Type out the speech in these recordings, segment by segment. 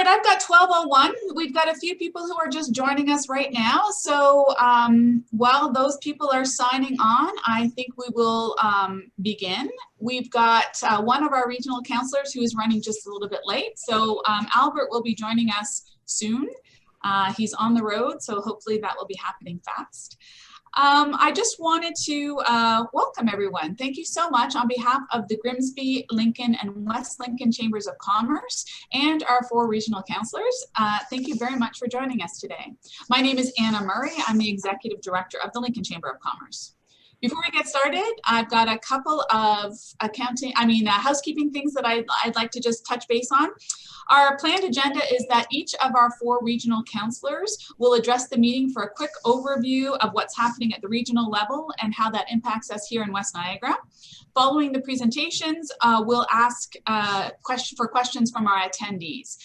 right, I've got 12:01. We've got a few people who are just joining us right now. So while those people are signing on, I think we will begin. We've got one of our regional councillors who is running just a little bit late. So Albert will be joining us soon. He's on the road, so hopefully that will be happening fast. I just wanted to welcome everyone. Thank you so much on behalf of the Grimsby, Lincoln, and West Lincoln Chambers of Commerce and our 4 regional councillors. Thank you very much for joining us today. My name is Anna Murray. I'm the Executive Director of the Lincoln Chamber of Commerce. Before we get started, I've got a couple of housekeeping things that I'd like to just touch base on. Our planned agenda is that each of our 4 regional councillors will address the meeting for a quick overview of what's happening at the regional level and how that impacts us here in West Niagara. Following the presentations, we'll ask for questions from our attendees.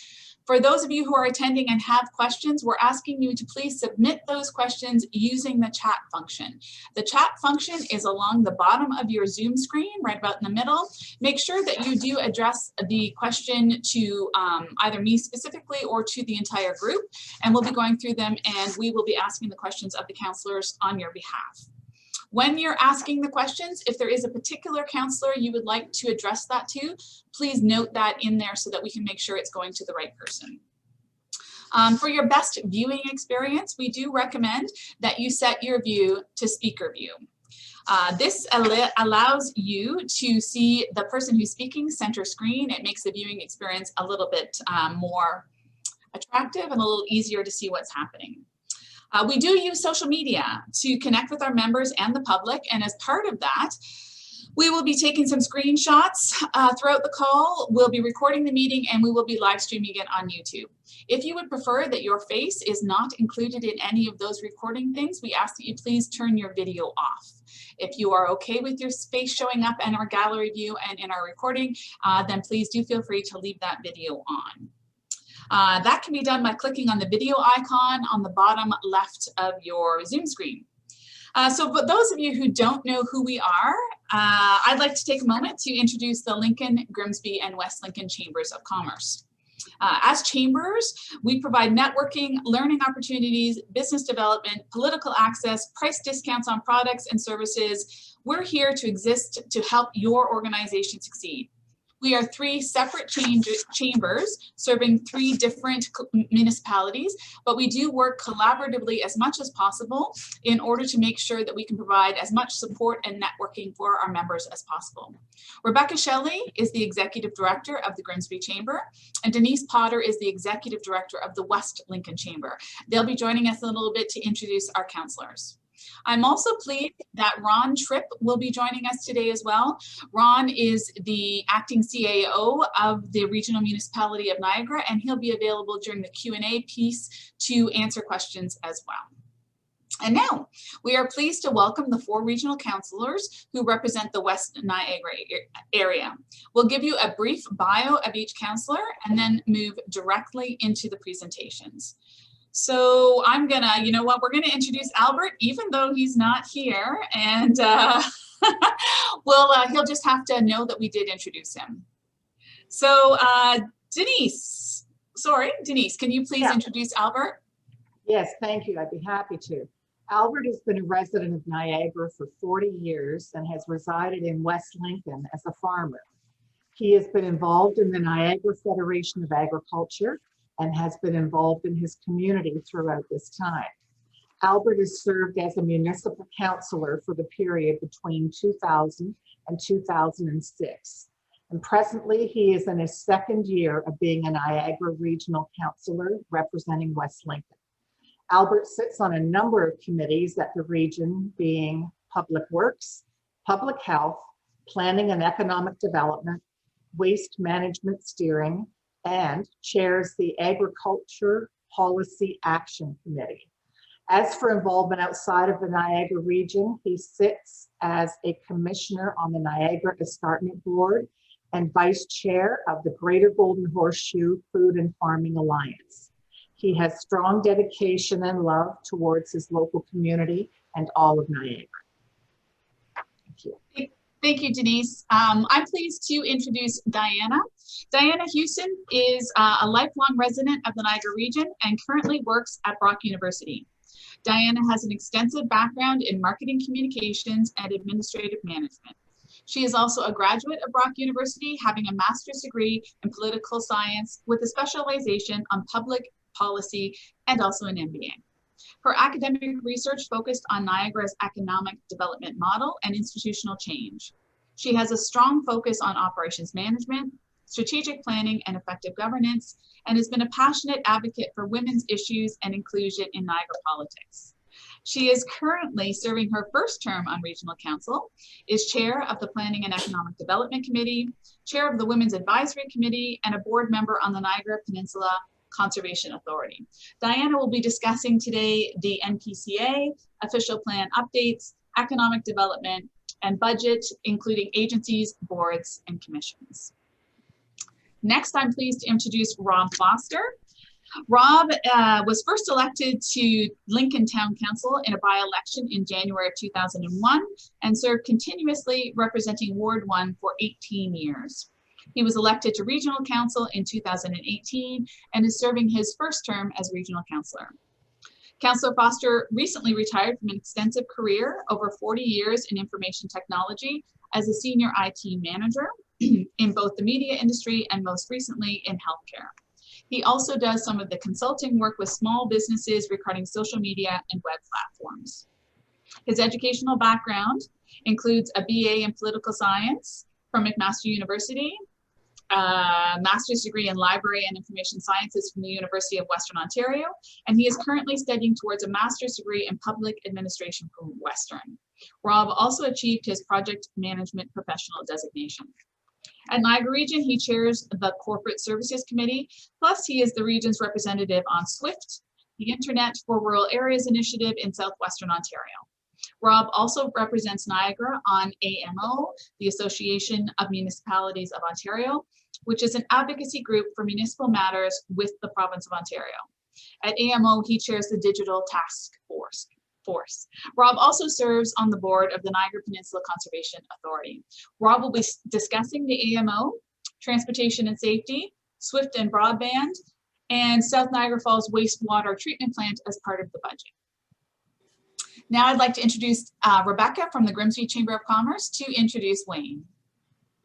For those of you who are attending and have questions, we're asking you to please submit those questions using the chat function. The chat function is along the bottom of your Zoom screen, right about in the middle. Make sure that you do address the question to either me specifically or to the entire group, and we'll be going through them and we will be asking the questions of the councillors on your behalf. When you're asking the questions, if there is a particular councillor you would like to address that to, please note that in there so that we can make sure it's going to the right person. For your best viewing experience, we do recommend that you set your view to speaker view. This allows you to see the person who's speaking center screen. It makes the viewing experience a little bit more attractive and a little easier to see what's happening. We do use social media to connect with our members and the public, and as part of that, we will be taking some screenshots throughout the call. We'll be recording the meeting and we will be live streaming it on YouTube. If you would prefer that your face is not included in any of those recording things, we ask that you please turn your video off. If you are okay with your face showing up in our gallery view and in our recording, then please do feel free to leave that video on. That can be done by clicking on the video icon on the bottom left of your Zoom screen. So for those of you who don't know who we are, I'd like to take a moment to introduce the Lincoln, Grimsby, and West Lincoln Chambers of Commerce. As chambers, we provide networking, learning opportunities, business development, political access, price discounts on products and services. We're here to exist to help your organization succeed. We are 3 separate chambers serving 3 different municipalities, but we do work collaboratively as much as possible in order to make sure that we can provide as much support and networking for our members as possible. Rebecca Shelley is the Executive Director of the Grimsby Chamber, and Denise Potter is the Executive Director of the West Lincoln Chamber. They'll be joining us in a little bit to introduce our councillors. I'm also pleased that Ron Tripp will be joining us today as well. Ron is the acting CAO of the Regional Municipality of Niagara, and he'll be available during the Q&A piece to answer questions as well. And now we are pleased to welcome the 4 regional councillors who represent the West Niagara area. We'll give you a brief bio of each councillor and then move directly into the presentations. So I'm gonna, you know what, we're gonna introduce Albert, even though he's not here, and he'll just have to know that we did introduce him. So Denise, can you please introduce Albert? Yes, thank you, I'd be happy to. Albert has been a resident of Niagara for 40 years and has resided in West Lincoln as a farmer. He has been involved in the Niagara Federation of Agriculture and has been involved in his community throughout this time. Albert has served as a municipal councillor for the period between 2000 and 2006. And presently he is in his 2nd year of being a Niagara Regional Councillor representing West Lincoln. Albert sits on a number of committees at the region, being Public Works, Public Health, Planning and Economic Development, Waste Management Steering, and chairs the Agriculture Policy Action Committee. As for involvement outside of the Niagara region, he sits as a commissioner on the Niagara Escarpment Board and vice chair of the Greater Golden Horseshoe Food and Farming Alliance. He has strong dedication and love towards his local community and all of Niagara. Thank you. Thank you, Denise. I'm pleased to introduce Diana. Diana Houston is a lifelong resident of the Niagara region and currently works at Brock University. Diana has an extensive background in marketing communications and administrative management. She is also a graduate of Brock University, having a master's degree in political science with a specialization on public policy and also an MBA. Her academic research focused on Niagara's economic development model and institutional change. She has a strong focus on operations management, strategic planning, and effective governance, and has been a passionate advocate for women's issues and inclusion in Niagara politics. She is currently serving her first term on Regional Council, is chair of the Planning and Economic Development Committee, chair of the Women's Advisory Committee, and a board member on the Niagara Peninsula Conservation Authority. Diana will be discussing today the NPCA, official plan updates, economic development, and budget, including agencies, boards, and commissions. Next, I'm pleased to introduce Rob Foster. Rob was first elected to Lincoln Town Council in a by-election in January of 2001 and served continuously representing Ward 1 for 18 years. He was elected to Regional Council in 2018 and is serving his first term as Regional Councillor. Councillor Foster recently retired from an extensive career over 40 years in information technology as a senior IT manager in both the media industry and most recently in healthcare. He also does some of the consulting work with small businesses regarding social media and web platforms. His educational background includes a BA in political science from McMaster University, a master's degree in library and information sciences from the University of Western Ontario, and he is currently studying towards a master's degree in public administration from Western. Rob also achieved his project management professional designation. At Niagara Region, he chairs the Corporate Services Committee, plus he is the region's representative on SWIFT, the Internet for Rural Areas Initiative in Southwestern Ontario. Rob also represents Niagara on AMO, the Association of Municipalities of Ontario, which is an advocacy group for municipal matters with the province of Ontario. At AMO, he chairs the Digital Task Force. Rob also serves on the board of the Niagara Peninsula Conservation Authority. Rob will be discussing the AMO, transportation and safety, SWIFT and broadband, and South Niagara Falls wastewater treatment plant as part of the budget. Now I'd like to introduce Rebecca from the Grimsby Chamber of Commerce to introduce Wayne.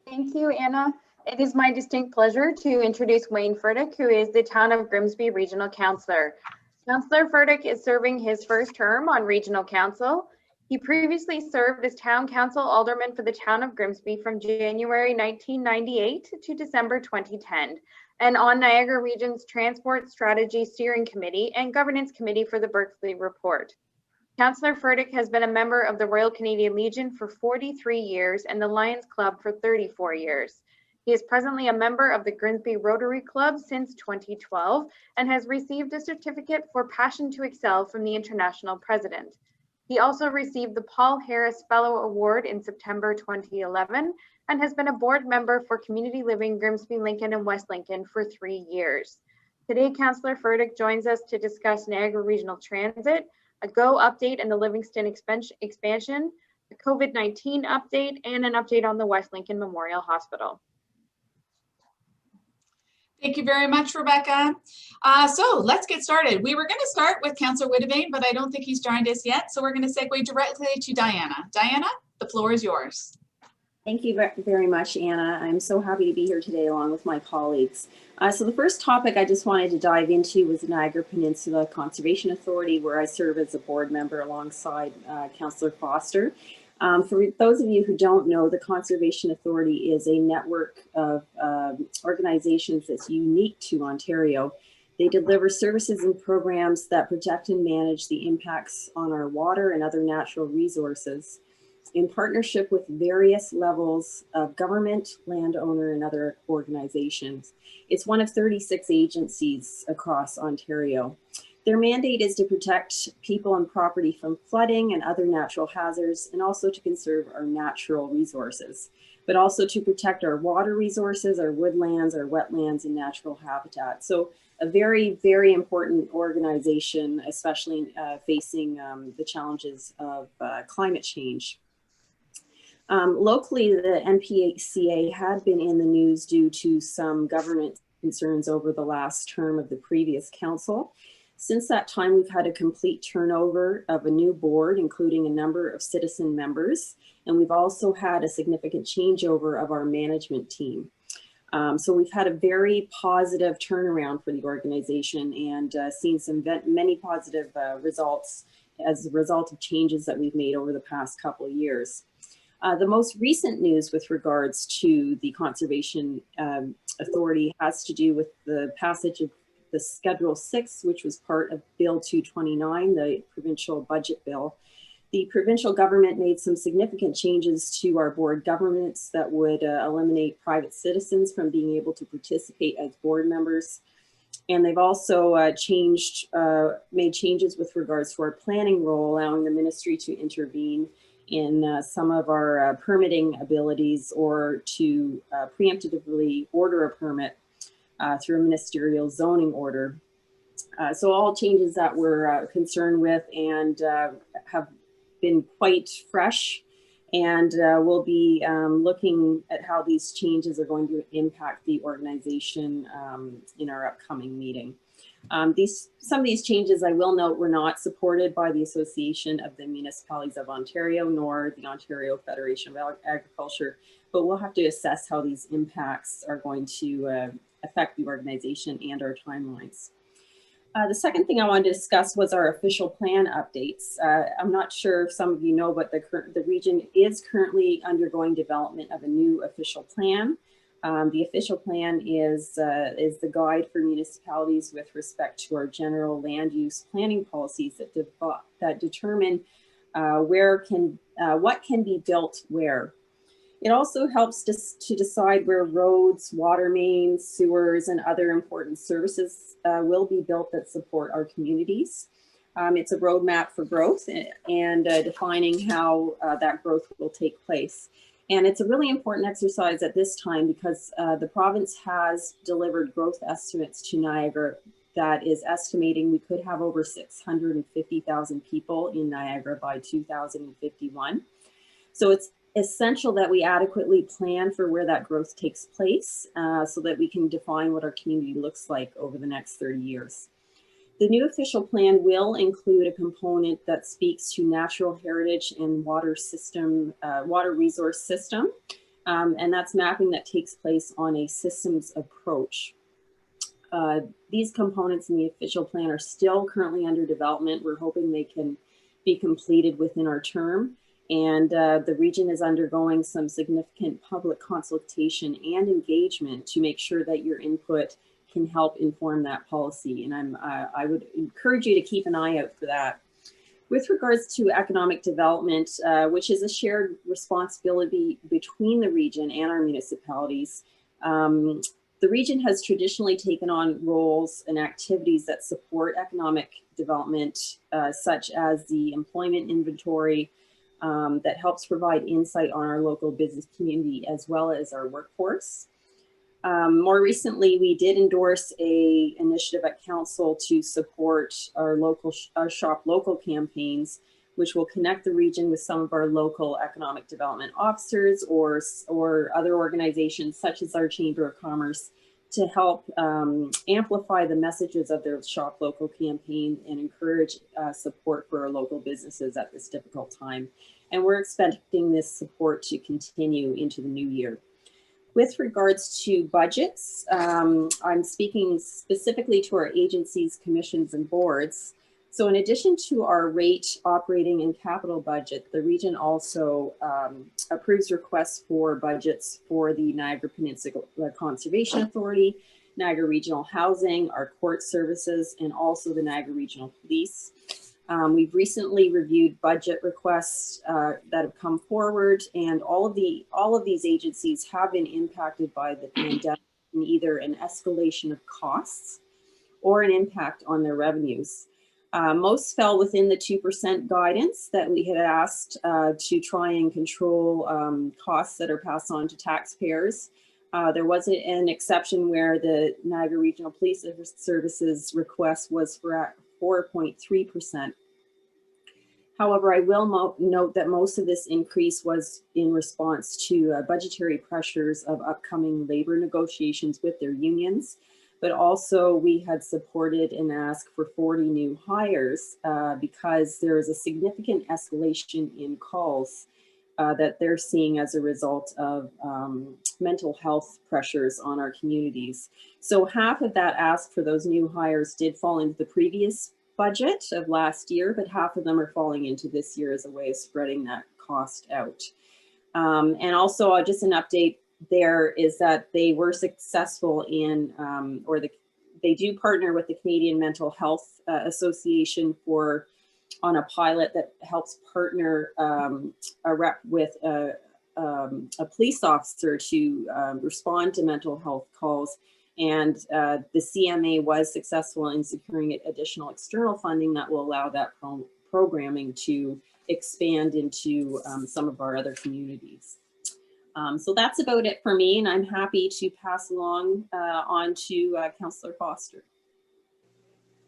Thank you, Anna. It is my distinct pleasure to introduce Wayne Furtick, who is the Town of Grimsby Regional Councillor. Councillor Furtick is serving his first term on Regional Council. He previously served as Town Council Alderman for the Town of Grimsby from January 1998 to December 2010, and on Niagara Region's Transport Strategy Steering Committee and Governance Committee for the Berkeley Report. Councillor Furtick has been a member of the Royal Canadian Legion for 43 years and the Lions Club for 34 years. He is presently a member of the Grimsby Rotary Club since 2012 and has received a certificate for Passion to Excel from the International President. He also received the Paul Harris Fellow Award in September 2011 and has been a board member for Community Living Grimsby Lincoln and West Lincoln for 3 years. Today, Councillor Furtick joins us to discuss Niagara Regional Transit, a GO update and the Livingston expansion, a COVID-19 update, and an update on the West Lincoln Memorial Hospital. Thank you very much, Rebecca. So let's get started. We were going to start with Councillor Witteveen, but I don't think he's joined us yet. So we're going to segue directly to Diana. Diana, the floor is yours. Thank you very much, Anna. I'm so happy to be here today along with my colleagues. So the first topic I just wanted to dive into was the Niagara Peninsula Conservation Authority, where I serve as a board member alongside Councillor Foster. For those of you who don't know, the Conservation Authority is a network of organizations that's unique to Ontario. They deliver services and programs that protect and manage the impacts on our water and other natural resources in partnership with various levels of government, landowner, and other organizations. It's one of 36 agencies across Ontario. Their mandate is to protect people and property from flooding and other natural hazards, and also to conserve our natural resources, but also to protect our water resources, our woodlands, our wetlands, and natural habitat. So a very, very important organization, especially facing the challenges of climate change. Locally, the NPCA had been in the news due to some government concerns over the last term of the previous council. Since that time, we've had a complete turnover of a new board, including a number of citizen members, and we've also had a significant changeover of our management team. So we've had a very positive turnaround for the organization and seen many positive results as a result of changes that we've made over the past couple of years. The most recent news with regards to the Conservation Authority has to do with the passage of the Schedule 6, which was part of Bill 229, the provincial budget bill. The provincial government made some significant changes to our board governance that would eliminate private citizens from being able to participate as board members. And they've also made changes with regards to our planning role, allowing the ministry to intervene in some of our permitting abilities or to preemptively order a permit through a ministerial zoning order. So all changes that we're concerned with and have been quite fresh, and we'll be looking at how these changes are going to impact the organization in our upcoming meeting. Some of these changes, I will note, were not supported by the Association of the Municipalities of Ontario nor the Ontario Federation of Agriculture, but we'll have to assess how these impacts are going to affect the organization and our timelines. The second thing I wanted to discuss was our official plan updates. I'm not sure if some of you know, but the region is currently undergoing development of a new official plan. The official plan is the guide for municipalities with respect to our general land use planning policies that determine what can be built where. It also helps to decide where roads, water mains, sewers, and other important services will be built that support our communities. It's a roadmap for growth and defining how that growth will take place. And it's a really important exercise at this time because the province has delivered growth estimates to Niagara that is estimating we could have over 650,000 people in Niagara by 2051. So it's essential that we adequately plan for where that growth takes place so that we can define what our community looks like over the next 30 years. The new official plan will include a component that speaks to natural heritage and water resource system, and that's mapping that takes place on a systems approach. These components in the official plan are still currently under development. We're hoping they can be completed within our term. And the region is undergoing some significant public consultation and engagement to make sure that your input can help inform that policy. And I would encourage you to keep an eye out for that. With regards to economic development, which is a shared responsibility between the region and our municipalities, the region has traditionally taken on roles and activities that support economic development, such as the employment inventory, that helps provide insight on our local business community as well as our workforce. More recently, we did endorse an initiative at council to support our Shop Local campaigns, which will connect the region with some of our local economic development officers or other organizations such as our Chamber of Commerce to help amplify the messages of their Shop Local campaign and encourage support for our local businesses at this difficult time. And we're expecting this support to continue into the new year. With regards to budgets, I'm speaking specifically to our agencies, commissions, and boards. So in addition to our rate, operating, and capital budget, the region also approves requests for budgets for the Niagara Peninsula Conservation Authority, Niagara Regional Housing, our court services, and also the Niagara Regional Police. We've recently reviewed budget requests that have come forward, and all of these agencies have been impacted by the pandemic in either an escalation of costs or an impact on their revenues. Most fell within the 2% guidance that we had asked to try and control costs that are passed on to taxpayers. There was an exception where the Niagara Regional Police Services request was for 4.3%. However, I will note that most of this increase was in response to budgetary pressures of upcoming labor negotiations with their unions, but also we had supported and asked for 40 new hires because there is a significant escalation in calls that they're seeing as a result of mental health pressures on our communities. So half of that ask for those new hires did fall into the previous budget of last year, but half of them are falling into this year as a way of spreading that cost out. And also just an update there is that they were successful in, they do partner with the Canadian Mental Health Association on a pilot that helps partner a rep with a police officer to respond to mental health calls. And the CMA was successful in securing additional external funding that will allow that programming to expand into some of our other communities. So that's about it for me, and I'm happy to pass along on to Councillor Foster.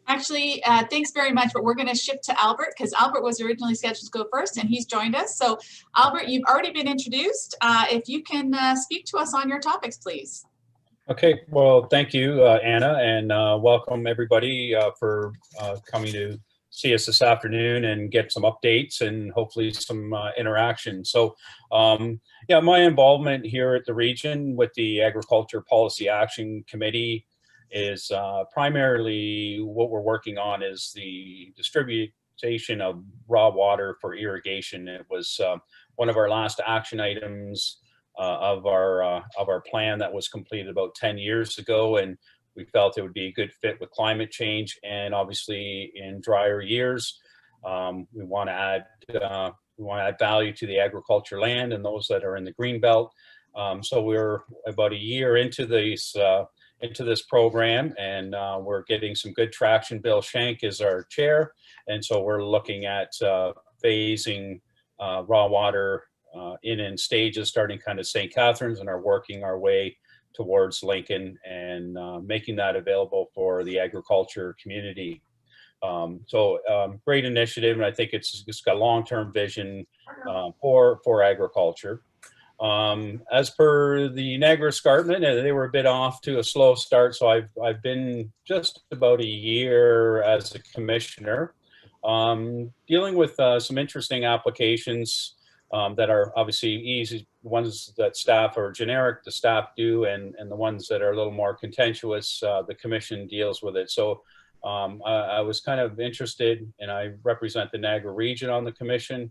Actually, thanks very much, but we're going to shift to Albert because Albert was originally scheduled to go first and he's joined us. So Albert, you've already been introduced. If you can speak to us on your topics, please. Okay, well, thank you, Anna, and welcome everybody for coming to see us this afternoon and get some updates and hopefully some interaction. So, yeah, my involvement here at the region with the Agriculture Policy Action Committee is primarily what we're working on is the distribution of raw water for irrigation. It was one of our last action items of our plan that was completed about 10 years ago, and we felt it would be a good fit with climate change. And obviously, in drier years, we want to add value to the agriculture land and those that are in the green belt. So we're about a year into this program, and we're getting some good traction. Bill Shank is our chair, and so we're looking at phasing raw water in stages, starting kind of St. Catharines, and are working our way towards Lincoln and making that available for the agriculture community. Great initiative, and I think it's got long-term vision for agriculture. As per the Niagara Escarpment, they were a bit off to a slow start, so I've been just about a year as a commissioner, dealing with some interesting applications that are obviously easy, ones that staff are generic, the staff do, and the ones that are a little more contentious, the commission deals with it. So I was kind of interested, and I represent the Niagara region on the commission.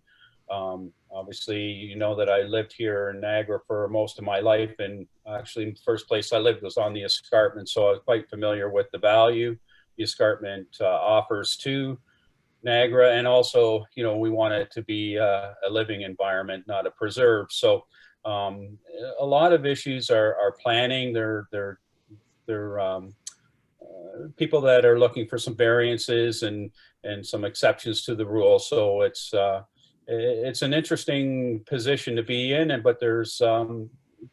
Obviously, you know that I lived here in Niagara for most of my life, and actually the first place I lived was on the escarpment, so I was quite familiar with the value the escarpment offers to Niagara, and also, you know, we want it to be a living environment, not a preserve. So a lot of issues are planning. They're people that are looking for some variances and some exceptions to the rule. So it's an interesting position to be in, but there's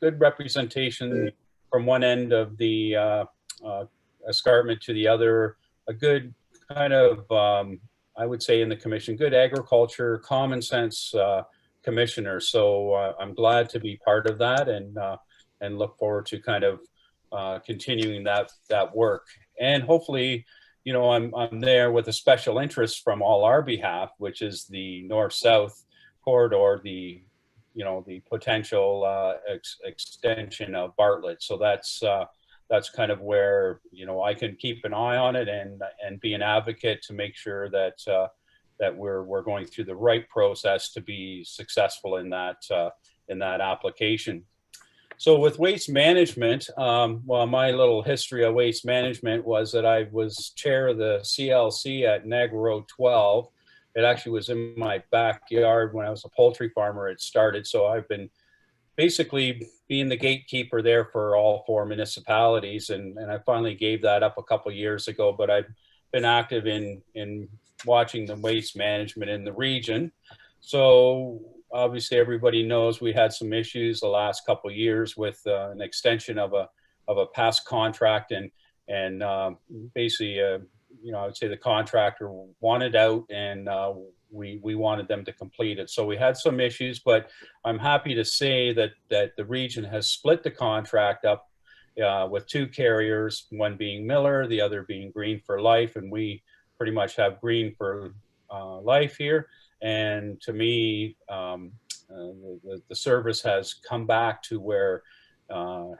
good representation from one end of the escarpment to the other. A good kind of I would say in the commission, good agriculture, common sense commissioner. So I'm glad to be part of that, and look forward to kind of continuing that work. And hopefully, you know, I'm there with a special interest from all our behalf, which is the north-south corridor, the potential extension of Bartlett. So that's kind of where, you know, I can keep an eye on it and be an advocate to make sure that that we're going through the right process to be successful in that application. So with waste management, well, my little history of waste management was that I was chair of the CLC at Niagara Road 12. It actually was in my backyard when I was a poultry farmer. It started, so I've been basically being the gatekeeper there for all 4 municipalities, and I finally gave that up a couple of years ago. But I've been active in watching the waste management in the region. So obviously everybody knows we had some issues the last couple of years with an extension of a past contract and basically I would say the contractor wanted out, and we wanted them to complete it. So we had some issues, but I'm happy to say that the region has split the contract up with 2 carriers, one being Miller, the other being Green for Life, and we pretty much have Green for Life here. And to me, the service has come back to where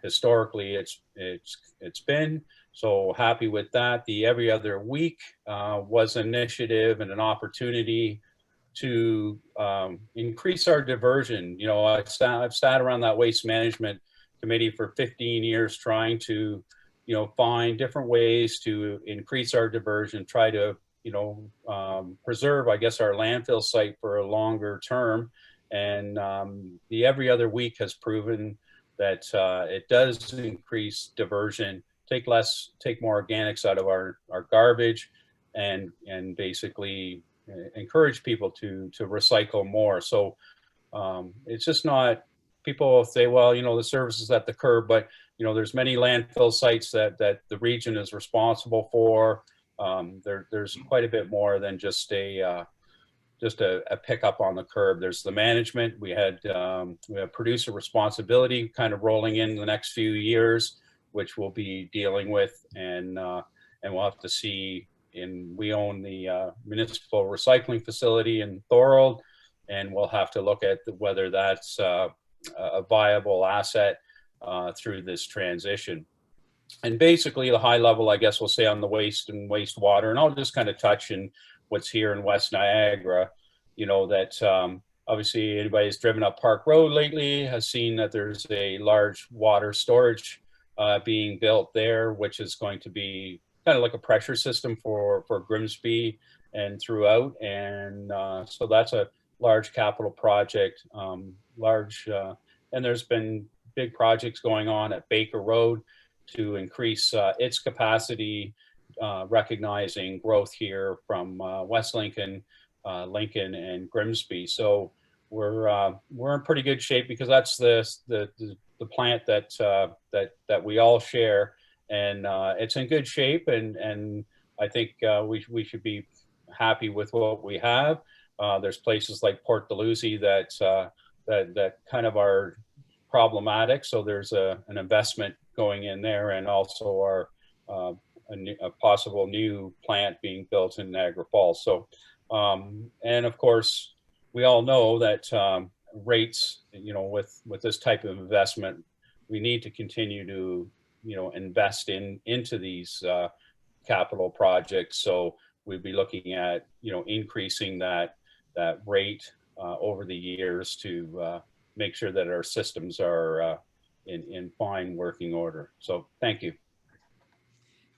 historically it's been. So happy with that. The every other week was an initiative and an opportunity to increase our diversion. I've sat around that waste management committee for 15 years trying to, find different ways to increase our diversion, try to, preserve, I guess, our landfill site for a longer term. And the every other week has proven that it does increase diversion, take more organics out of our garbage, and basically encourage people to recycle more. So it's just not, people say, well, the service is at the curb, but there's many landfill sites that the region is responsible for. There's quite a bit more than just a pickup on the curb. There's the management. We have producer responsibility kind of rolling in the next few years, which we'll be dealing with, and we'll have to see. We own the municipal recycling facility in Thorold, and we'll have to look at whether that's a viable asset through this transition. And basically, the high level, I guess, we'll say on the waste and wastewater, and I'll just kind of touch in what's here in West Niagara. That obviously anybody who's driven up Park Road lately has seen that there's a large water storage being built there, which is going to be kind of like a pressure system for Grimsby and throughout. And so that's a large capital project, and there's been big projects going on at Baker Road to increase its capacity, recognizing growth here from West Lincoln, Lincoln, and Grimsby. So we're in pretty good shape, because that's the plant that we all share, and it's in good shape, and I think we should be happy with what we have. There's places like Port Dalhousie that kind of are problematic, so there's an investment going in there, and also a possible new plant being built in Niagara Falls. So and of course we all know that rates, with this type of investment, we need to continue to invest into these capital projects. So we'd be looking at increasing that rate over the years to make sure that our systems are in fine working order. So thank you.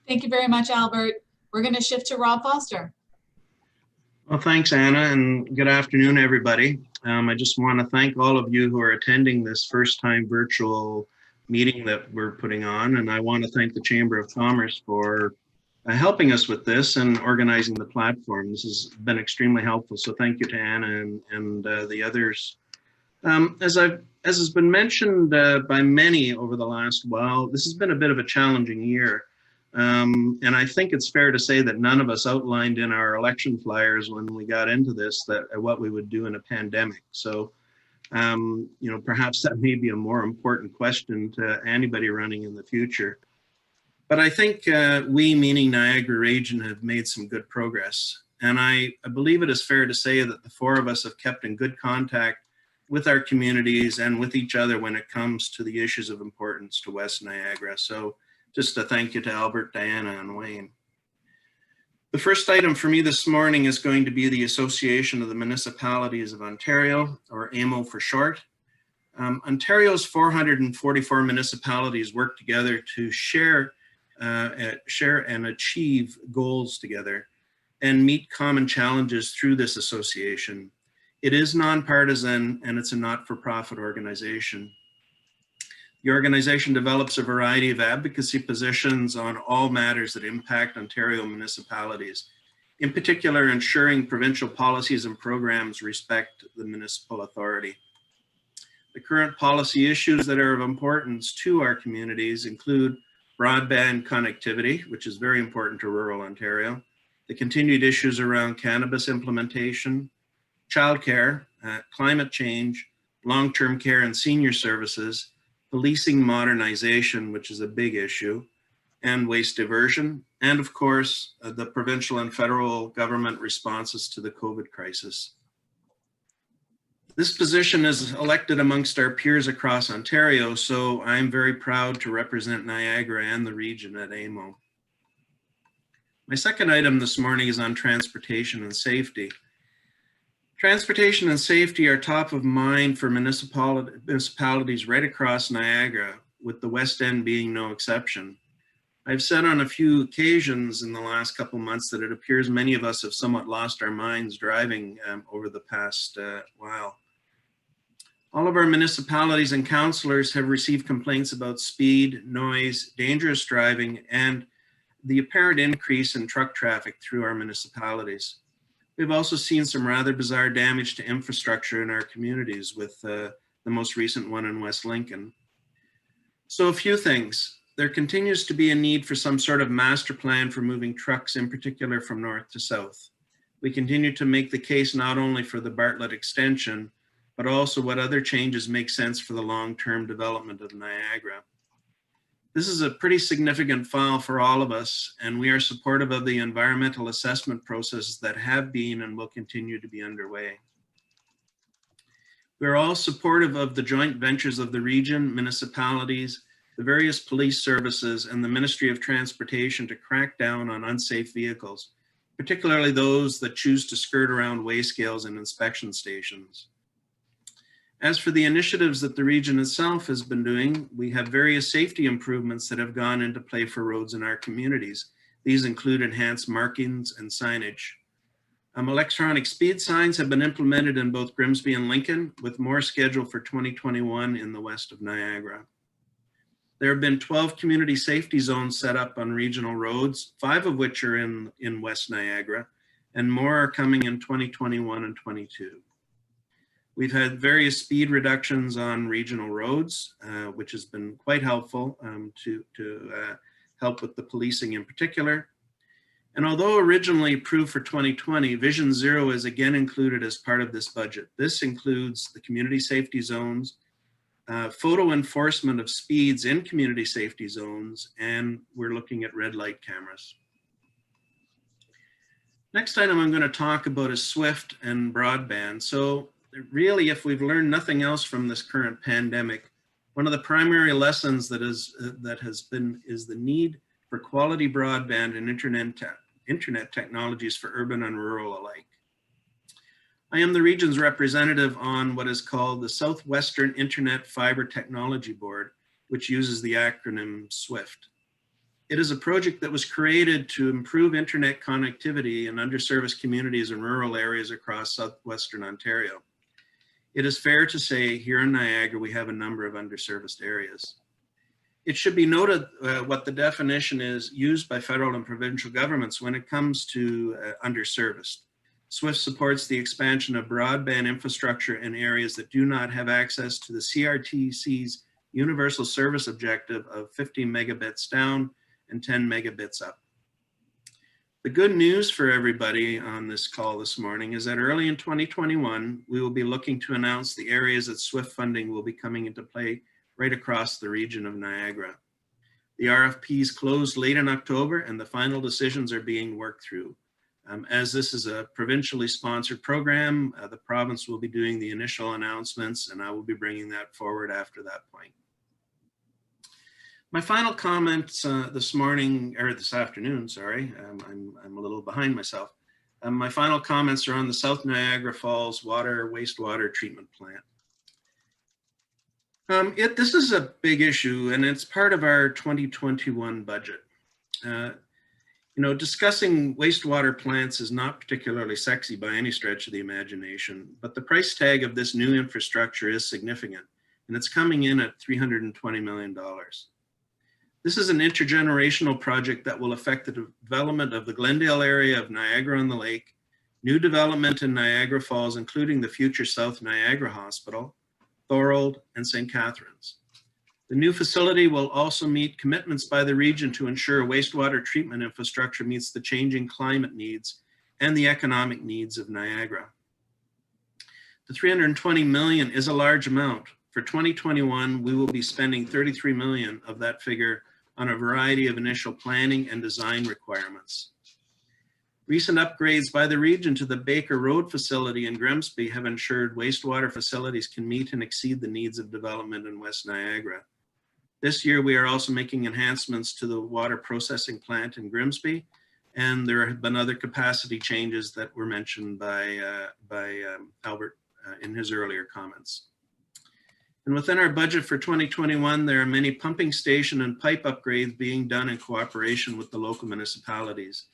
Thank you very much, Albert. We're going to shift to Rob Foster. Well, thanks, Anna, and good afternoon, everybody. I just want to thank all of you who are attending this first-time virtual meeting that we're putting on, and I want to thank the Chamber of Commerce for helping us with this and organizing the platform. This has been extremely helpful, so thank you to Anna and the others. As has been mentioned by many over the last while, this has been a bit of a challenging year. And I think it's fair to say that none of us outlined in our election flyers when we got into this what we would do in a pandemic. So, perhaps that may be a more important question to anybody running in the future. But I think we, meaning Niagara Region, have made some good progress. And I believe it is fair to say that the 4 of us have kept in good contact with our communities and with each other when it comes to the issues of importance to West Niagara. So just a thank you to Albert, Diana, and Wayne. The first item for me this morning is going to be the Association of the Municipalities of Ontario, or AMO for short. Ontario's 444 municipalities work together to share and achieve goals together and meet common challenges through this association. It is nonpartisan, and it's a not-for-profit organization. The organization develops a variety of advocacy positions on all matters that impact Ontario municipalities, in particular ensuring provincial policies and programs respect the municipal authority. The current policy issues that are of importance to our communities include broadband connectivity, which is very important to rural Ontario, the continued issues around cannabis implementation, childcare, climate change, long-term care and senior services, policing modernization, which is a big issue, and waste diversion, and of course, the provincial and federal government responses to the COVID crisis. This position is elected amongst our peers across Ontario, so I'm very proud to represent Niagara and the region at AMO. My second item this morning is on transportation and safety. Transportation and safety are top of mind for municipalities right across Niagara, with the West End being no exception. I've said on a few occasions in the last couple months that it appears many of us have somewhat lost our minds driving over the past while. All of our municipalities and councillors have received complaints about speed, noise, dangerous driving, and the apparent increase in truck traffic through our municipalities. We've also seen some rather bizarre damage to infrastructure in our communities, with the most recent one in West Lincoln. So a few things. There continues to be a need for some sort of master plan for moving trucks, in particular from north to south. We continue to make the case not only for the Bartlett extension, but also what other changes make sense for the long-term development of Niagara. This is a pretty significant file for all of us, and we are supportive of the environmental assessment processes that have been and will continue to be underway. We're all supportive of the joint ventures of the region, municipalities, the various police services, and the Ministry of Transportation to crack down on unsafe vehicles, particularly those that choose to skirt around weigh scales and inspection stations. As for the initiatives that the region itself has been doing, we have various safety improvements that have gone into play for roads in our communities. These include enhanced markings and signage. Electronic speed signs have been implemented in both Grimsby and Lincoln, with more scheduled for 2021 in the west of Niagara. There have been 12 community safety zones set up on regional roads, 5 of which are in West Niagara, and more are coming in 2021 and 22. We've had various speed reductions on regional roads, which has been quite helpful to help with the policing in particular. And although originally approved for 2020, Vision Zero is again included as part of this budget. This includes the community safety zones, photo enforcement of speeds in community safety zones, and we're looking at red light cameras. Next item I'm going to talk about is SWIFT and broadband. So really, if we've learned nothing else from this current pandemic, one of the primary lessons that has been is the need for quality broadband and internet technologies for urban and rural alike. I am the region's representative on what is called the Southwestern Internet Fiber Technology Board, which uses the acronym SWIFT. It is a project that was created to improve internet connectivity in underserviced communities and rural areas across southwestern Ontario. It is fair to say here in Niagara, we have a number of underserviced areas. It should be noted what the definition is used by federal and provincial governments when it comes to underserviced. SWIFT supports the expansion of broadband infrastructure in areas that do not have access to the CRTC's universal service objective of 50 megabits down and 10 megabits up. The good news for everybody on this call this morning is that early in 2021, we will be looking to announce the areas that SWIFT funding will be coming into play right across the region of Niagara. The RFPs closed late in October and the final decisions are being worked through. As this is a provincially sponsored program, the province will be doing the initial announcements and I will be bringing that forward after that point. My final comments this afternoon, sorry, I'm a little behind myself. My final comments are on the South Niagara Falls wastewater treatment plant. This is a big issue and it's part of our 2021 budget. Discussing wastewater plants is not particularly sexy by any stretch of the imagination, but the price tag of this new infrastructure is significant and it's coming in at $320 million. This is an intergenerational project that will affect the development of the Glendale area of Niagara-on-the-Lake, new development in Niagara Falls, including the future South Niagara Hospital, Thorold, and St. Catharines. The new facility will also meet commitments by the region to ensure wastewater treatment infrastructure meets the changing climate needs and the economic needs of Niagara. The $320 million is a large amount. For 2021, we will be spending $33 million of that figure on a variety of initial planning and design requirements. Recent upgrades by the region to the Baker Road facility in Grimsby have ensured wastewater facilities can meet and exceed the needs of development in West Niagara. This year, we are also making enhancements to the water processing plant in Grimsby, and there have been other capacity changes that were mentioned by Albert in his earlier comments. And within our budget for 2021, there are many pumping station and pipe upgrades being done in cooperation with the local municipalities.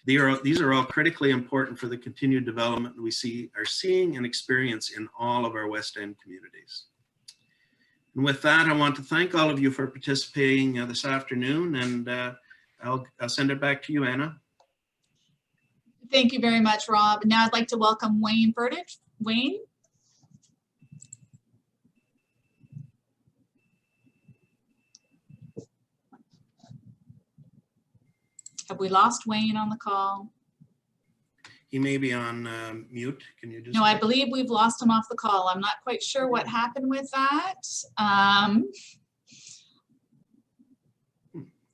These are all critically important for the continued development we are seeing and experience in all of our West End communities. And with that, I want to thank all of you for participating this afternoon, and I'll send it back to you, Anna. Thank you very much, Rob. Now I'd like to welcome Wayne Furtick. Wayne? Have we lost Wayne on the call? He may be on mute. Can you just? No, I believe we've lost him off the call. I'm not quite sure what happened with that.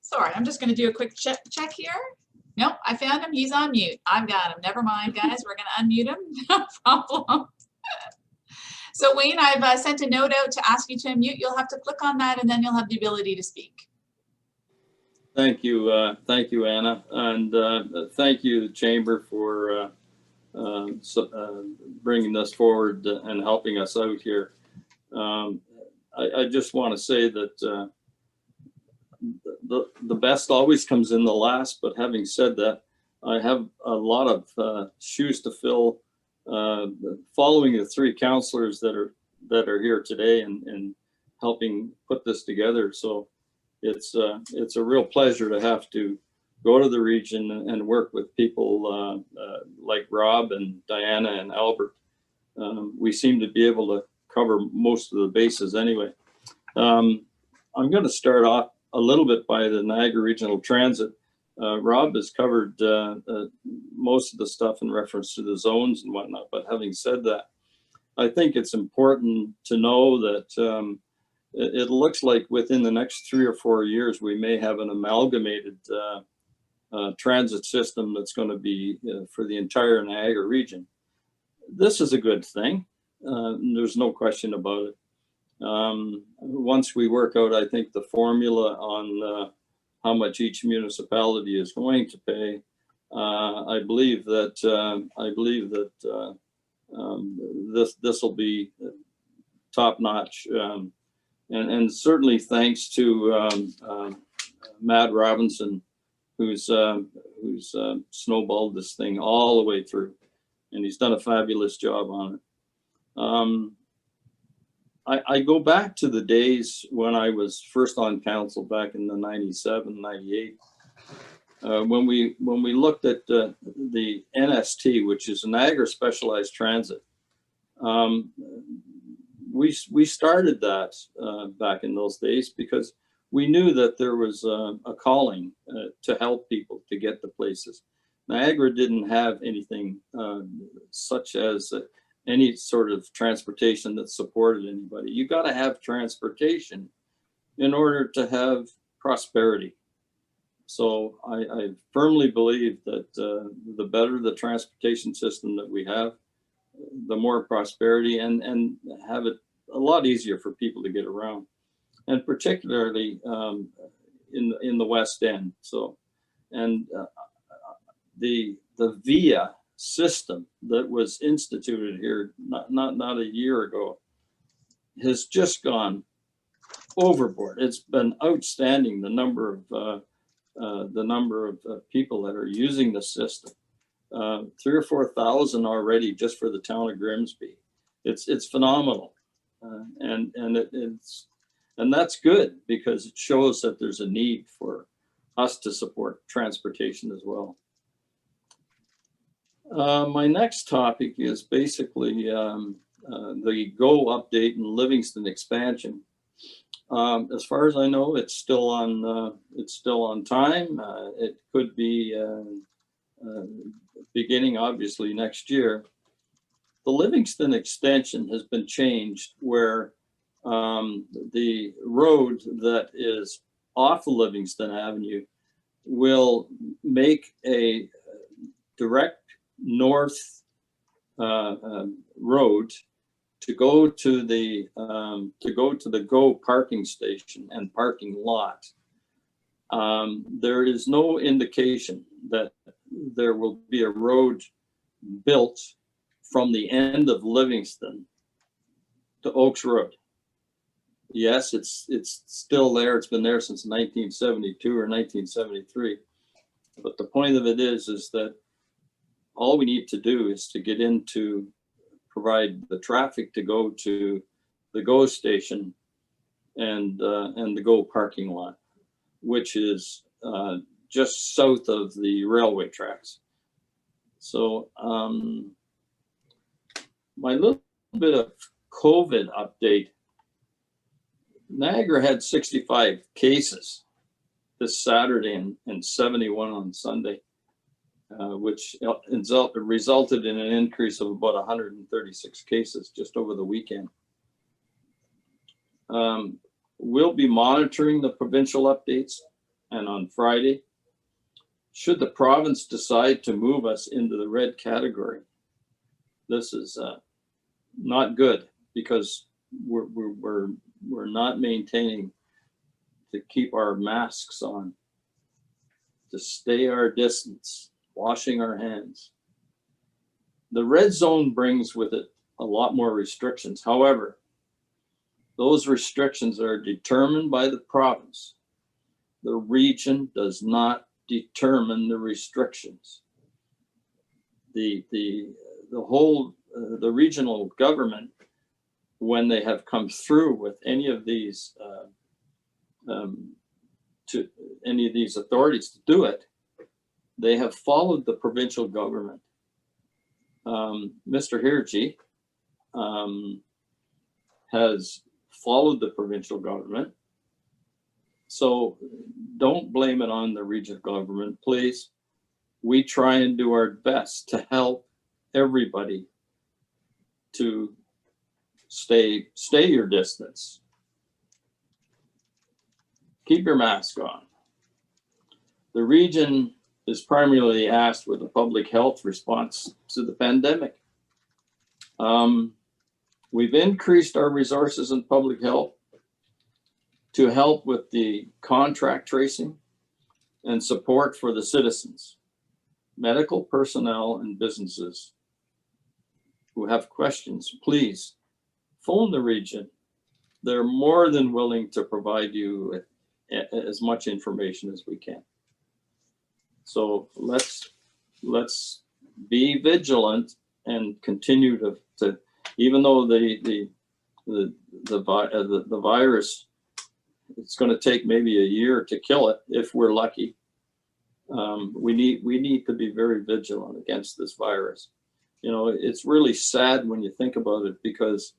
Sorry, I'm just going to do a quick check here. Nope, I found him. He's on mute. I've got him. Never mind, guys. We're going to unmute him. No problem. So Wayne, I've sent a note out to ask you to unmute. You'll have to click on that and then you'll have the ability to speak. Thank you, Anna, and thank you, Chamber, for bringing this forward and helping us out here. I just want to say that the best always comes in the last, but having said that, I have a lot of shoes to fill following the three councillors that are here today and helping put this together. So it's a real pleasure to have to go to the region and work with people like Rob and Diana and Albert. We seem to be able to cover most of the bases anyway. I'm going to start off a little bit by the Niagara Regional Transit. Rob has covered most of the stuff in reference to the zones and whatnot, but having said that, I think it's important to know that it looks like within the next 3 or 4 years, we may have an amalgamated transit system that's going to be for the entire Niagara region. This is a good thing. There's no question about it. Once we work out, I think, the formula on how much each municipality is going to pay, I believe that this will be top notch. And certainly thanks to Matt Robinson, who's snowballed this thing all the way through, and he's done a fabulous job on it. I go back to the days when I was first on council back in the 97, 98, when we looked at the NST, which is Niagara Specialized Transit. We started that back in those days because we knew that there was a calling to help people to get to places. Niagara didn't have anything such as any sort of transportation that supported anybody. You got to have transportation in order to have prosperity. So I firmly believe that the better the transportation system that we have, the more prosperity and have it a lot easier for people to get around, and particularly in the West End. So, and the VIA system that was instituted here not a year ago has just gone overboard. It's been outstanding, the number of people that are using the system. 3,000 or 4,000 already just for the town of Grimsby. It's phenomenal, and that's good because it shows that there's a need for us to support transportation as well. My next topic is basically the GO update and Livingston expansion. As far as I know, it's still on time. It could be beginning obviously next year. The Livingston extension has been changed where the road that is off of Livingston Avenue will make a direct north road to go to the GO parking station and parking lot. There is no indication that there will be a road built from the end of Livingston to Oaks Road. Yes, it's still there. It's been there since 1972 or 1973. But the point of it is that all we need to do is to get into provide the traffic to go to the GO station and the GO parking lot, which is just south of the railway tracks. So my little bit of COVID update. Niagara had 65 cases this Saturday and 71 on Sunday, which resulted in an increase of about 136 cases just over the weekend. We'll be monitoring the provincial updates, and on Friday, should the province decide to move us into the red category, this is not good because we're not maintaining to keep our masks on, to stay our distance, washing our hands. The red zone brings with it a lot more restrictions. However, those restrictions are determined by the province. The region does not determine the restrictions. The regional government, when they have come through with any of these authorities to do it, they have followed the provincial government. Mr. Hirji has followed the provincial government. So don't blame it on the regional government, please. We try and do our best to help everybody to stay your distance. Keep your mask on. The region is primarily asked with a public health response to the pandemic. We've increased our resources in public health to help with the contract tracing and support for the citizens, medical personnel, and businesses who have questions. Please phone the region. They're more than willing to provide you as much information as we can. So let's be vigilant and continue to even though the virus, it's going to take maybe a year to kill it if we're lucky. We need to be very vigilant against this virus. You know, it's really sad when you think about it, because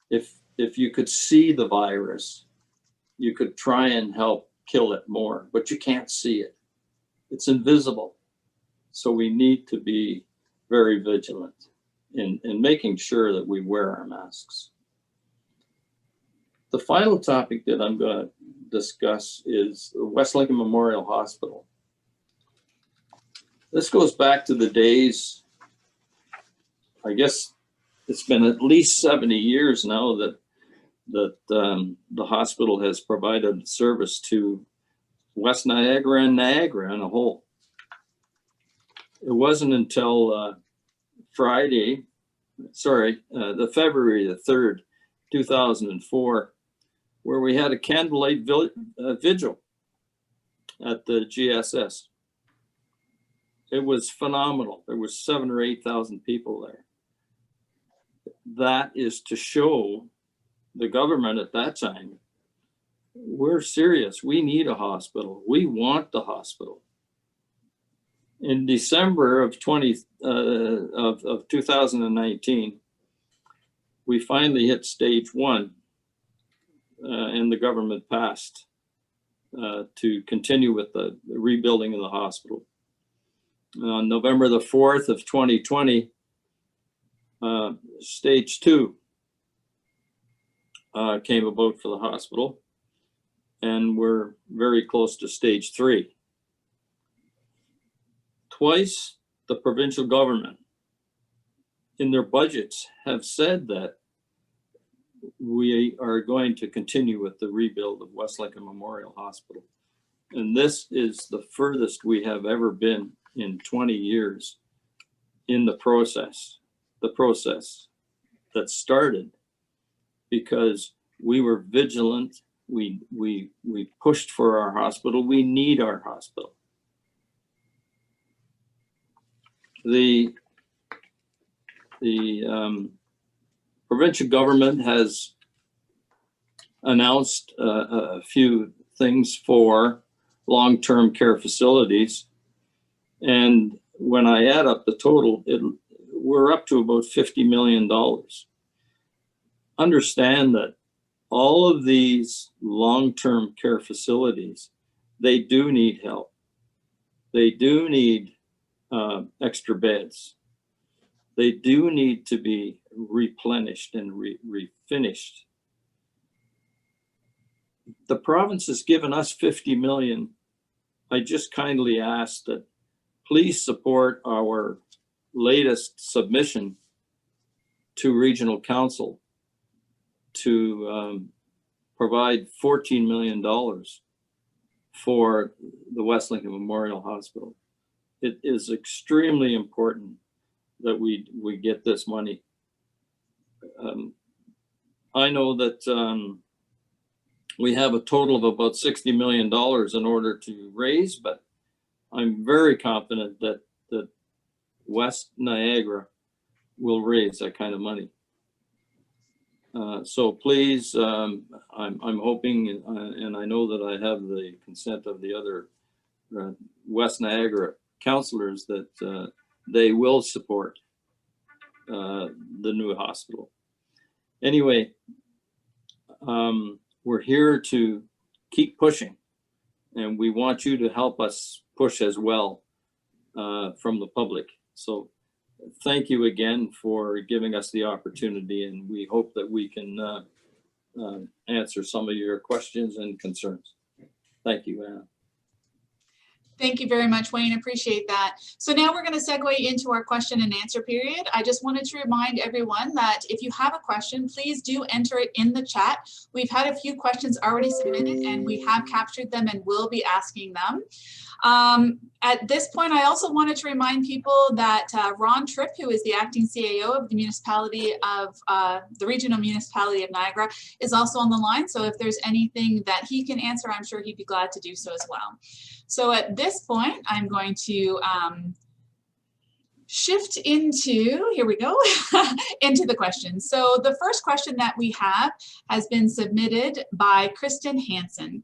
if you could see the virus, you could try and help kill it more, but you can't see it. It's invisible. So we need to be very vigilant in making sure that we wear our masks. The final topic that I'm going to discuss is the West Lincoln Memorial Hospital. This goes back to the days, I guess it's been at least 70 years now that the hospital has provided service to West Niagara and Niagara in a whole. It wasn't until the February the 3rd, 2004, where we had a candlelight vigil at the GSS. It was phenomenal. There was 7,000 or 8,000 people there. That is to show the government at that time, we're serious. We need a hospital. We want the hospital. In December of 2019, we finally hit stage 1. and the government passed to continue with the rebuilding of the hospital. On November the 4th of 2020, stage 2 came about for the hospital, and we're very close to stage 3. Twice, the provincial government in their budgets have said that we are going to continue with the rebuild of West Lincoln Memorial Hospital. And this is the furthest we have ever been in 20 years in the process that started because we were vigilant. We pushed for our hospital. We need our hospital. The provincial government has announced a few things for long-term care facilities. And when I add up the total, we're up to about $50 million. Understand that all of these long-term care facilities, they do need help. They do need extra beds. They do need to be replenished and refinished. The province has given us 50 million. I just kindly ask that please support our latest submission to Regional Council to provide $14 million for the West Lincoln Memorial Hospital. It is extremely important that we get this money. I know that we have a total of about $60 million in order to raise, but I'm very confident that West Niagara will raise that kind of money. So please, I'm hoping, and I know that I have the consent of the other West Niagara councillors that they will support the new hospital. Anyway, we're here to keep pushing, and we want you to help us push as well from the public. So thank you again for giving us the opportunity, and we hope that we can answer some of your questions and concerns. Thank you, Anna. Thank you very much, Wayne. Appreciate that. So now we're going to segue into our question and answer period. I just wanted to remind everyone that if you have a question, please do enter it in the chat. We've had a few questions already submitted and we have captured them and will be asking them. At this point, I also wanted to remind people that Ron Tripp, who is the acting CAO of the municipality of the regional municipality of Niagara, is also on the line. So if there's anything that he can answer, I'm sure he'd be glad to do so as well. So at this point, I'm going to shift into, here we go, into the questions. So the first question that we have has been submitted by Kristen Hansen.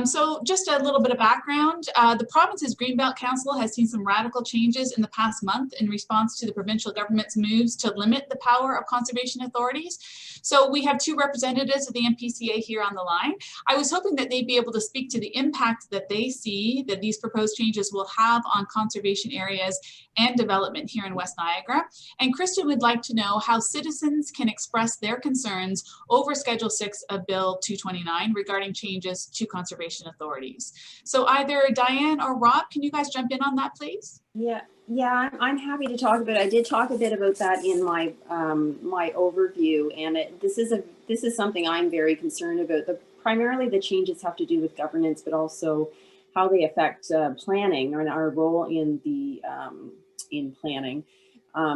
So just a little bit of background. The province's Greenbelt Council has seen some radical changes in the past month in response to the provincial government's moves to limit the power of conservation authorities. So we have two representatives of the MPCA here on the line. I was hoping that they'd be able to speak to the impact that they see that these proposed changes will have on conservation areas and development here in West Niagara. And Kristen would like to know how citizens can express their concerns over Schedule 6 of Bill 229 regarding changes to conservation authorities. So either Diane or Rob, can you guys jump in on that, please? Yeah, I'm happy to talk about it. I did talk a bit about that in my my overview, and this is something I'm very concerned about. Primarily, the changes have to do with governance, but also how they affect planning and our role in the in planning.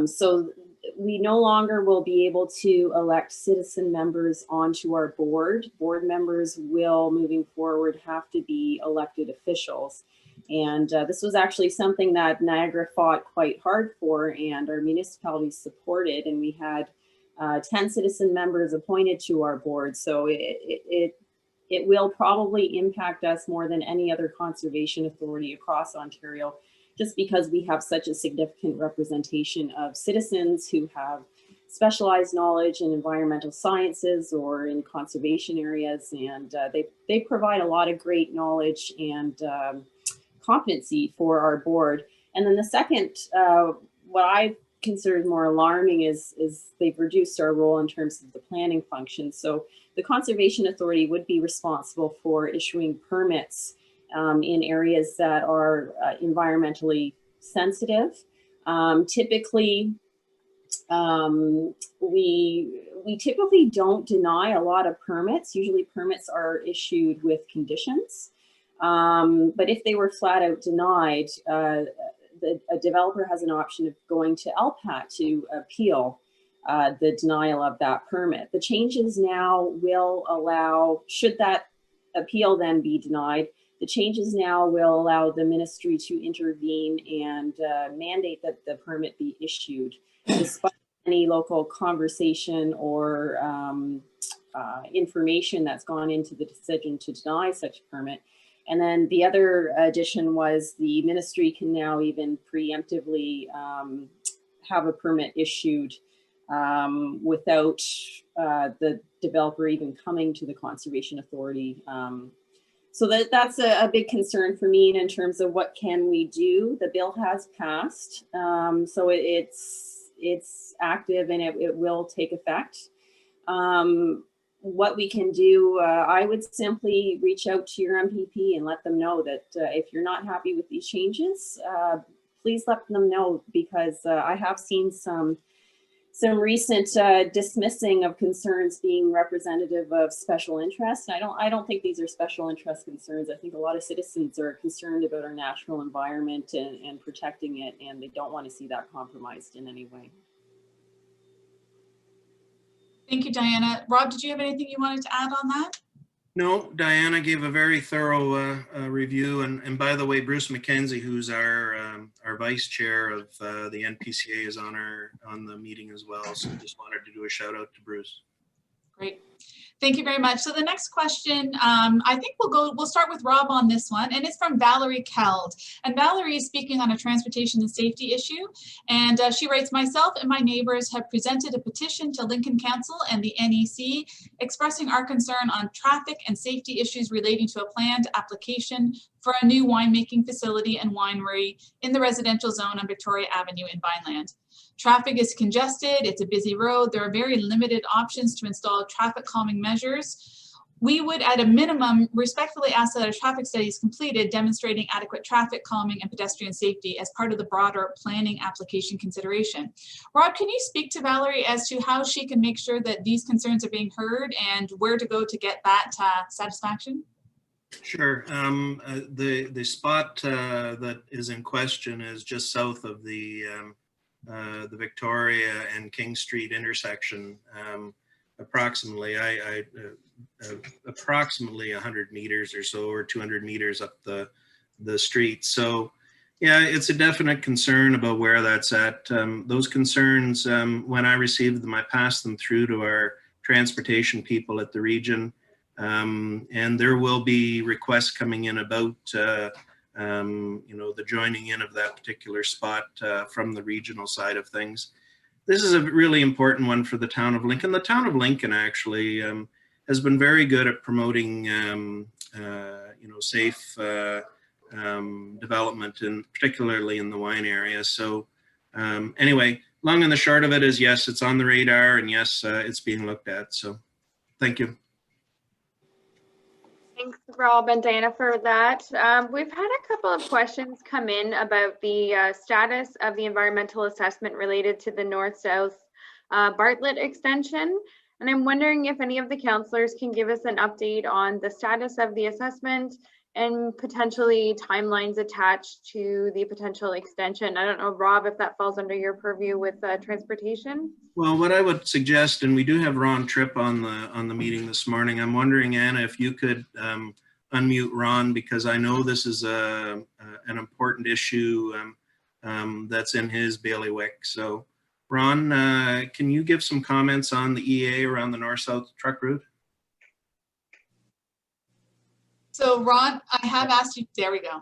So we no longer will be able to elect citizen members onto our board. Board members will, moving forward, have to be elected officials. And this was actually something that Niagara fought quite hard for, and our municipalities supported. And we had 10 citizen members appointed to our board. So it will probably impact us more than any other conservation authority across Ontario, just because we have such a significant representation of citizens who have specialized knowledge in environmental sciences or in conservation areas, and they provide a lot of great knowledge and competency for our board. And then the second, what I consider more alarming is they've reduced our role in terms of the planning function. So the Conservation Authority would be responsible for issuing permits in areas that are environmentally sensitive. Typically, we typically don't deny a lot of permits. Usually permits are issued with conditions. But if they were flat out denied, a developer has an option of going to LPAT to appeal the denial of that permit. The changes now will allow, should that appeal then be denied, the changes now will allow the ministry to intervene and mandate that the permit be issued, despite any local conversation or information that's gone into the decision to deny such a permit. And then the other addition was the ministry can now even preemptively have a permit issued without the developer even coming to the Conservation Authority. So that's a big concern for me in terms of what can we do. The bill has passed, so it's active and it will take effect. What we can do, I would simply reach out to your MPP and let them know that if you're not happy with these changes, please let them know, because I have seen some recent dismissing of concerns being representative of special interest. I don't think these are special interest concerns. I think a lot of citizens are concerned about our natural environment and protecting it, and they don't want to see that compromised in any way. Thank you, Diana. Rob, did you have anything you wanted to add on that? No, Diana gave a very thorough review, and by the way, Bruce McKenzie, who's our vice chair of the NPCA, is on the meeting as well. So just wanted to do a shout out to Bruce. Great. Thank you very much. So the next question, I think we'll start with Rob on this one, and it's from Valerie Keld. And Valerie is speaking on a transportation and safety issue. And she writes, myself and my neighbors have presented a petition to Lincoln Council and the NEC expressing our concern on traffic and safety issues relating to a planned application for a new winemaking facility and winery in the residential zone on Victoria Avenue in Vineland. Traffic is congested, it's a busy road, there are very limited options to install traffic calming measures. We would, at a minimum, respectfully ask that a traffic study is completed demonstrating adequate traffic calming and pedestrian safety as part of the broader planning application consideration. Rob, can you speak to Valerie as to how she can make sure that these concerns are being heard and where to go to get that satisfaction? Sure. The spot that is in question is just south of the Victoria and King Street intersection, approximately approximately 100 meters or so, or 200 meters up the street. So yeah, it's a definite concern about where that's at. Those concerns, when I received them, I passed them through to our transportation people at the region. And there will be requests coming in about the joining in of that particular spot from the regional side of things. This is a really important one for the town of Lincoln. The town of Lincoln actually has been very good at promoting safe development, and particularly in the wine area. So anyway, long and the short of it is, yes, it's on the radar, and yes, it's being looked at. So thank you. Thanks, Rob and Diana, for that. We've had a couple of questions come in about the status of the environmental assessment related to the north-south Bartlett extension. And I'm wondering if any of the councillors can give us an update on the status of the assessment and potentially timelines attached to the potential extension. I don't know, Rob, if that falls under your purview with transportation. Well, what I would suggest, and we do have Ron Tripp on the meeting this morning. I'm wondering, Anna, if you could unmute Ron, because I know this is an important issue that's in his bailiwick. So, Ron, can you give some comments on the EA around the north-south truck route? So Ron, I have asked you, there we go.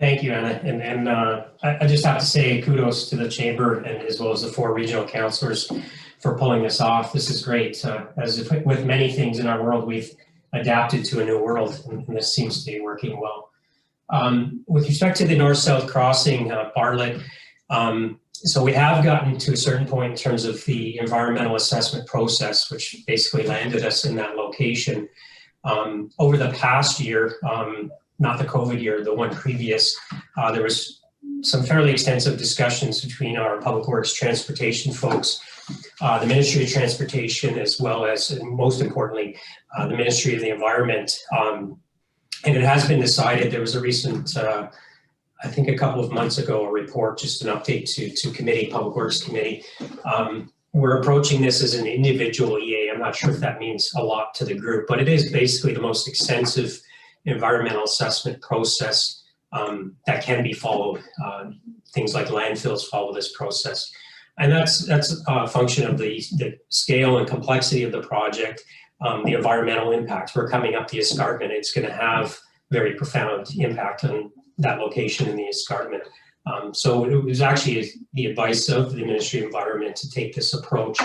Thank you, Anna. And I just have to say kudos to the chamber and as well as the 4 regional councillors for pulling this off. This is great. As if with many things in our world, we've adapted to a new world, and this seems to be working well. With respect to the north-south crossing, Bartlett, so we have gotten to a certain point in terms of the environmental assessment process, which basically landed us in that location. Over the past year, not the COVID year, the one previous, there was some fairly extensive discussions between our Public Works Transportation folks, the Ministry of Transportation, as well as, and most importantly, the Ministry of the Environment. And it has been decided, there was a recent, I think a couple of months ago, a report, just an update to committee, Public Works Committee. We're approaching this as an individual EA. I'm not sure if that means a lot to the group, but it is basically the most extensive environmental assessment process that can be followed. Things like landfills follow this process. And that's a function of the scale and complexity of the project, the environmental impact. We're coming up the escarpment. It's going to have very profound impact on that location in the escarpment. So it was actually the advice of the Ministry of Environment to take this approach.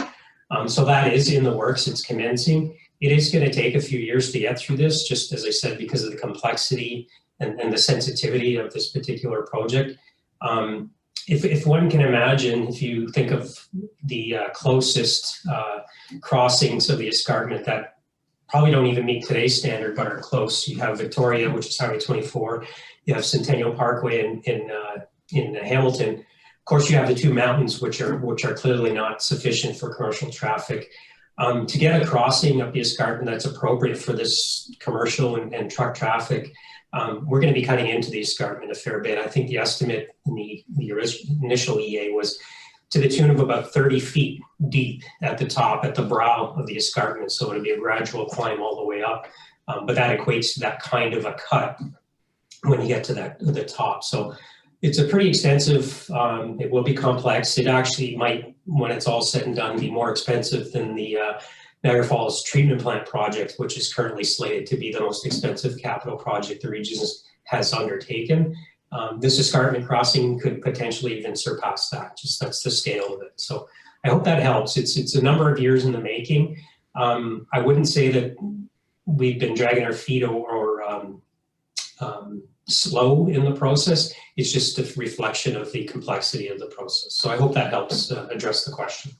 So that is in the works. It's commencing. It is going to take a few years to get through this, just as I said, because of the complexity and the sensitivity of this particular project. If one can imagine, if you think of the closest crossings of the escarpment that probably don't even meet today's standard, but are close. You have Victoria, which is Highway 24. You have Centennial Parkway in Hamilton. Of course, you have the 2 mountains, which are clearly not sufficient for commercial traffic. To get a crossing up the escarpment that's appropriate for this commercial and truck traffic, we're going to be cutting into the escarpment a fair bit. I think the estimate in the initial EA was to the tune of about 30 feet deep at the top, at the brow of the escarpment. So it'll be a gradual climb all the way up. But that equates to that kind of a cut when you get to the top. So it's a pretty extensive, it will be complex. It actually might, when it's all said and done, be more expensive than the Niagara Falls treatment plant project, which is currently slated to be the most expensive capital project the region has undertaken. This escarpment crossing could potentially even surpass that. Just that's the scale of it. So I hope that helps. It's a number of years in the making. I wouldn't say that we've been dragging our feet or slow in the process. It's just a reflection of the complexity of the process. So I hope that helps address the question.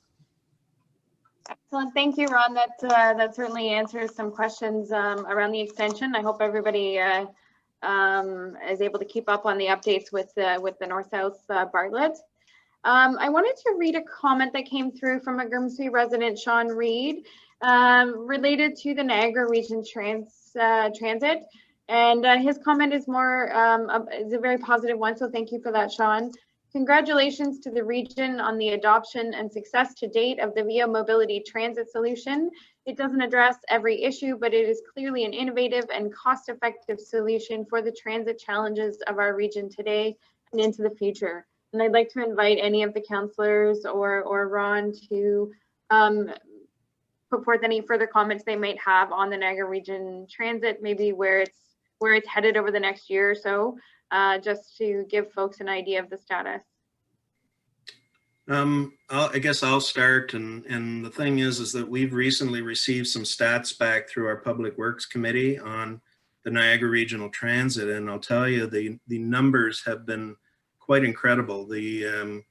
Excellent. Thank you, Ron. That certainly answers some questions around the extension. I hope everybody is able to keep up on the updates with the north-south Bartlett. I wanted to read a comment that came through from a Grimsby resident, Sean Reed, related to the Niagara Region Transit. And his comment is is a very positive one, so thank you for that, Sean. Congratulations to the region on the adoption and success to date of the Via Mobility Transit solution. It doesn't address every issue, but it is clearly an innovative and cost-effective solution for the transit challenges of our region today and into the future. And I'd like to invite any of the councillors or Ron to put forth any further comments they might have on the Niagara Region Transit, maybe where it's headed over the next year or so, just to give folks an idea of the status. I guess I'll start, and the thing is that we've recently received some stats back through our Public Works Committee on the Niagara Regional Transit, and I'll tell you the numbers have been quite incredible. It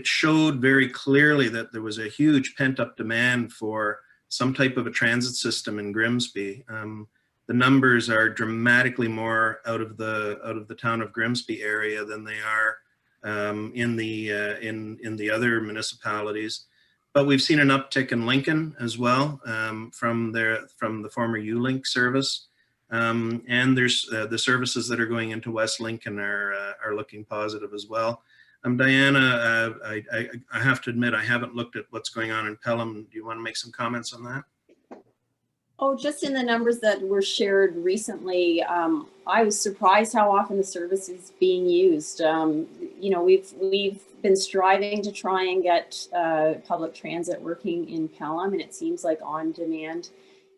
showed very clearly that there was a huge pent-up demand for some type of a transit system in Grimsby. The numbers are dramatically more out of the town of Grimsby area than they are in the other municipalities. But we've seen an uptick in Lincoln as well from the former U-Link service. And there's the services that are going into West Lincoln are looking positive as well. Diana, I have to admit, I haven't looked at what's going on in Pelham. Do you want to make some comments on that? Oh, just in the numbers that were shared recently, I was surprised how often the service is being used. You know, we've been striving to try and get public transit working in Pelham, and it seems like on demand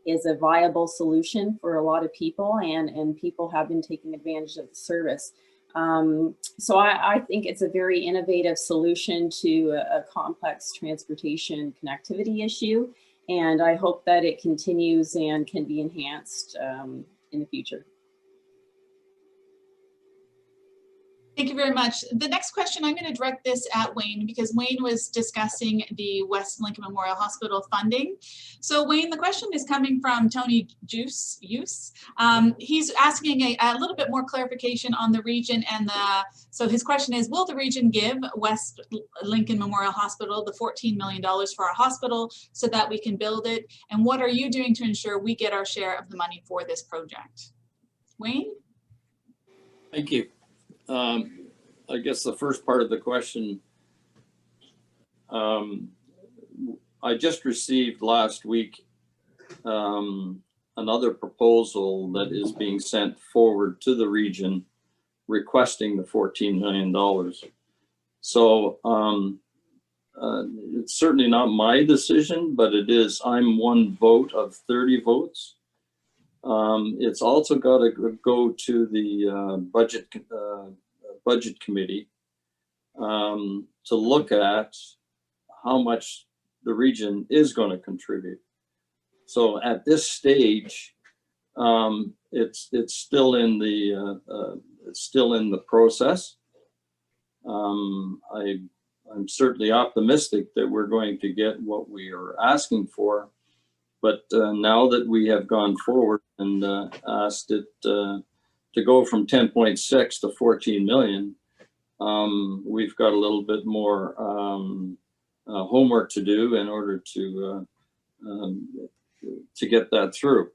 is a viable solution for a lot of people, and people have been taking advantage of the service. So I think it's a very innovative solution to a complex transportation connectivity issue, and I hope that it continues and can be enhanced in the future. Thank you very much. The next question, I'm going to direct this at Wayne because Wayne was discussing the West Lincoln Memorial Hospital funding. So Wayne, the question is coming from Tony Juice. He's asking a little bit more clarification on the region and so his question is, will the region give West Lincoln Memorial Hospital the $14 million for our hospital so that we can build it? And what are you doing to ensure we get our share of the money for this project? Wayne? Thank you. I guess the first part of the question, I just received last week another proposal that is being sent forward to the region requesting the $14 million. So it's certainly not my decision, but it is, I'm one vote of 30 votes. It's also got to go to the budget committee to look at how much the region is going to contribute. So at this stage, it's still in the process. I'm certainly optimistic that we're going to get what we are asking for. But now that we have gone forward and asked it to go from 10.6 to 14 million, we've got a little bit more homework to do in order to get that through.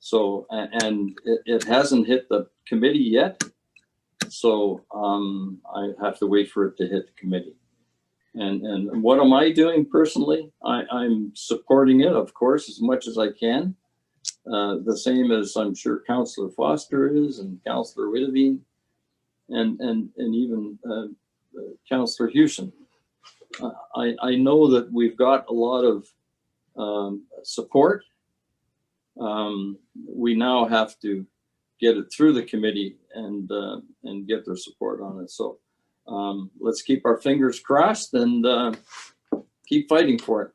So, and it hasn't hit the committee yet, so I have to wait for it to hit the committee. And what am I doing personally? I'm supporting it, of course, as much as I can. The same as I'm sure Councillor Foster is, and Councillor Whittleby, and even Councillor Hewson. I know that we've got a lot of support. We now have to get it through the committee and get their support on it. So let's keep our fingers crossed and keep fighting for it.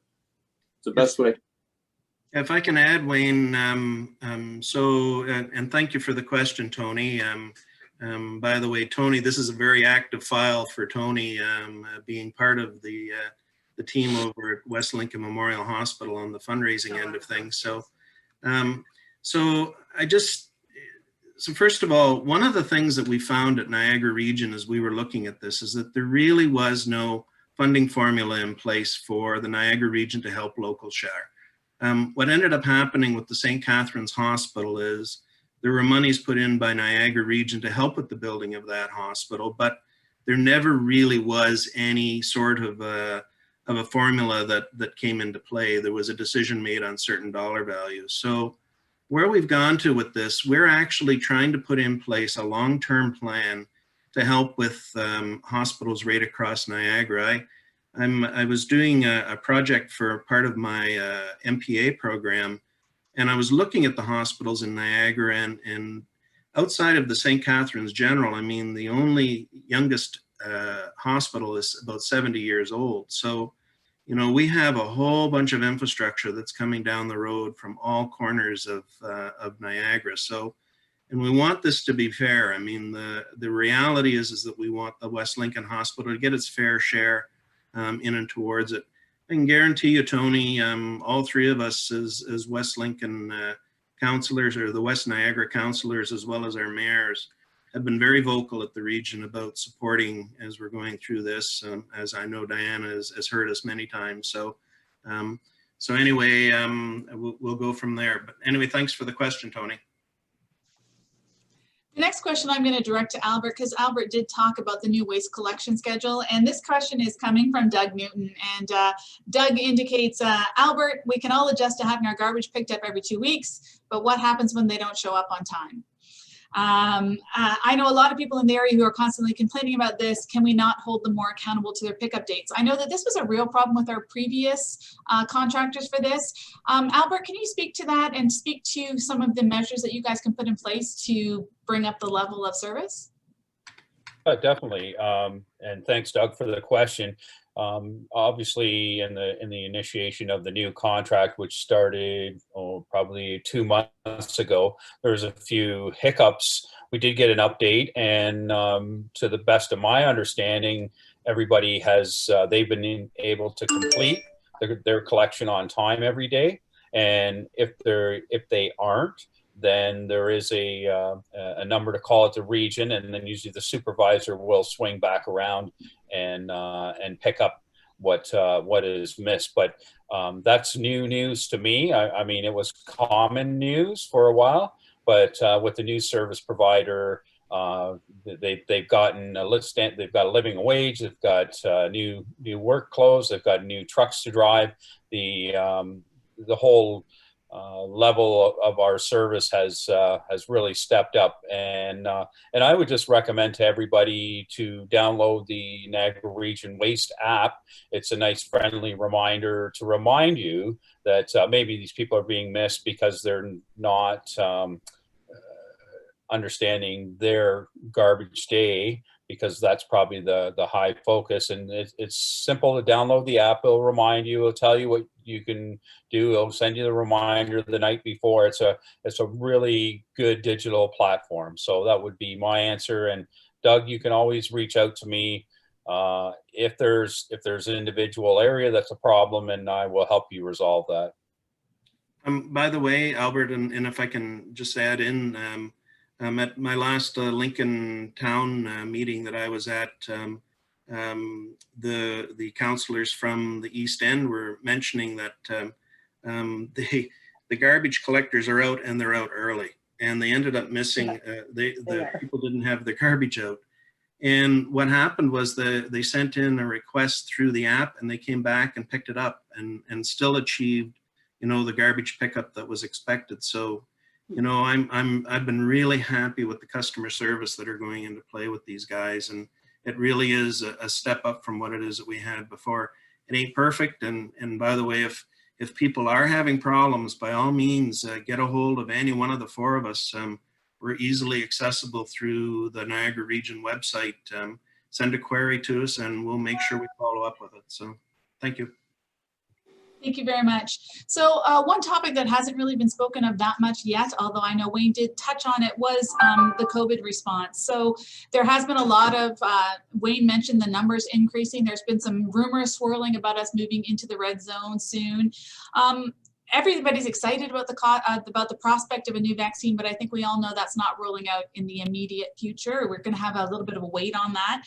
It's the best way. If I can add, Wayne, and thank you for the question, Tony. By the way, Tony, this is a very active file for Tony, being part of the team over at West Lincoln Memorial Hospital on the fundraising end of things. So first of all, one of the things that we found at Niagara Region as we were looking at this is that there really was no funding formula in place for the Niagara Region to help local share. What ended up happening with the St. Catharines Hospital is there were monies put in by Niagara Region to help with the building of that hospital, but there never really was any sort of a formula that came into play. There was a decision made on certain dollar values. So where we've gone to with this, we're actually trying to put in place a long-term plan to help with hospitals right across Niagara. I was doing a project for part of my MPA program, and I was looking at the hospitals in Niagara, and outside of the St. Catharines General, I mean, the only youngest hospital is about 70 years old. So, you know, we have a whole bunch of infrastructure that's coming down the road from all corners of Niagara. So, and we want this to be fair. I mean, the reality is that we want the West Lincoln Hospital to get its fair share in and towards it. I can guarantee you, Tony, all three of us as West Lincoln councillors, or the West Niagara councillors, as well as our mayors, have been very vocal at the region about supporting as we're going through this, as I know Diana has heard us many times. So, anyway, we'll go from there. But anyway, thanks for the question, Tony. The next question I'm going to direct to Albert, because Albert did talk about the new waste collection schedule. And this question is coming from Doug Newton. And Doug indicates, Albert, we can all adjust to having our garbage picked up every 2 weeks, but what happens when they don't show up on time? I know a lot of people in the area who are constantly complaining about this. Can we not hold them more accountable to their pickup dates? I know that this was a real problem with our previous contractors for this. Albert, can you speak to that and speak to some of the measures that you guys can put in place to bring up the level of service? Definitely. And thanks, Doug, for the question. Obviously, in the initiation of the new contract, which started probably 2 months ago, there's a few hiccups. We did get an update, and to the best of my understanding, everybody has they've been able to complete their collection on time every day. And if they aren't, then there is a number to call at the region, and then usually the supervisor will swing back around and pick up what is missed. But that's new news to me. I mean, it was common news for a while, but with the new service provider, they've gotten a list. They've got a living wage. They've got new work clothes. They've got new trucks to drive. The whole level of our service has really stepped up, and I would just recommend to everybody to download the Niagara Region Waste app. It's a nice friendly reminder to remind you that maybe these people are being missed because they're not understanding their garbage day, because that's probably the high focus. And it's simple to download the app. It'll remind you, it'll tell you what you can do. It'll send you the reminder the night before. It's a really good digital platform. So that would be my answer. And Doug, you can always reach out to me if there's an individual area that's a problem, and I will help you resolve that. By the way, Albert, and if I can just add in, at my last Lincoln town meeting that I was at, the councillors from the East End were mentioning that the garbage collectors are out, and they're out early, and they ended up missing. The people didn't have their garbage out, and what happened was they sent in a request through the app, and they came back and picked it up, and still achieved, the garbage pickup that was expected. So, I've been really happy with the customer service that are going into play with these guys, and it really is a step up from what it is that we had before. It ain't perfect, and by the way, if people are having problems, by all means, get a hold of any one of the four of us. We're easily accessible through the Niagara Region website. Send a query to us, and we'll make sure we follow up with it. So, thank you. Thank you very much. So one topic that hasn't really been spoken of that much yet, although I know Wayne did touch on it, was the COVID response. So there has been a lot of, Wayne mentioned the numbers increasing. There's been some rumors swirling about us moving into the red zone soon. Everybody's excited about the prospect of a new vaccine, but I think we all know that's not rolling out in the immediate future. We're going to have a little bit of a wait on that.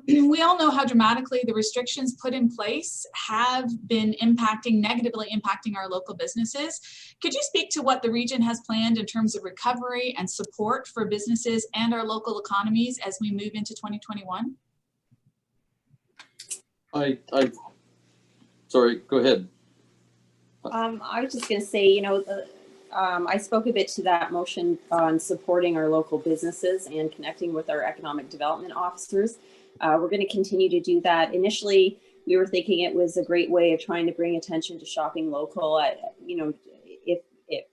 We all know how dramatically the restrictions put in place have been negatively impacting our local businesses. Could you speak to what the region has planned in terms of recovery and support for businesses and our local economies as we move into 2021? Sorry, go ahead. I was just going to say, I spoke a bit to that motion on supporting our local businesses and connecting with our economic development officers. We're going to continue to do that. Initially, we were thinking it was a great way of trying to bring attention to shopping local at, if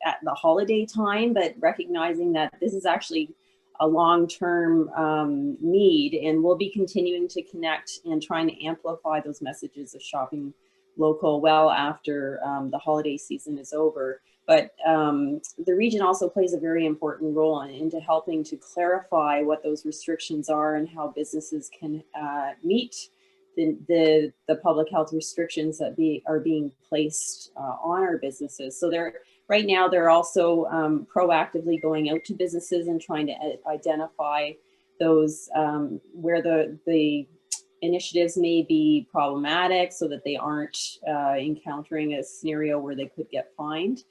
at the holiday time, but recognizing that this is actually a long-term need, and we'll be continuing to connect and trying to amplify those messages of shopping local well after the holiday season is over. But the region also plays a very important role into helping to clarify what those restrictions are and how businesses can meet the public health restrictions that are being placed on our businesses. So right now they're also proactively going out to businesses and trying to identify those where the initiatives may be problematic, so that they aren't encountering a scenario where they could get fined.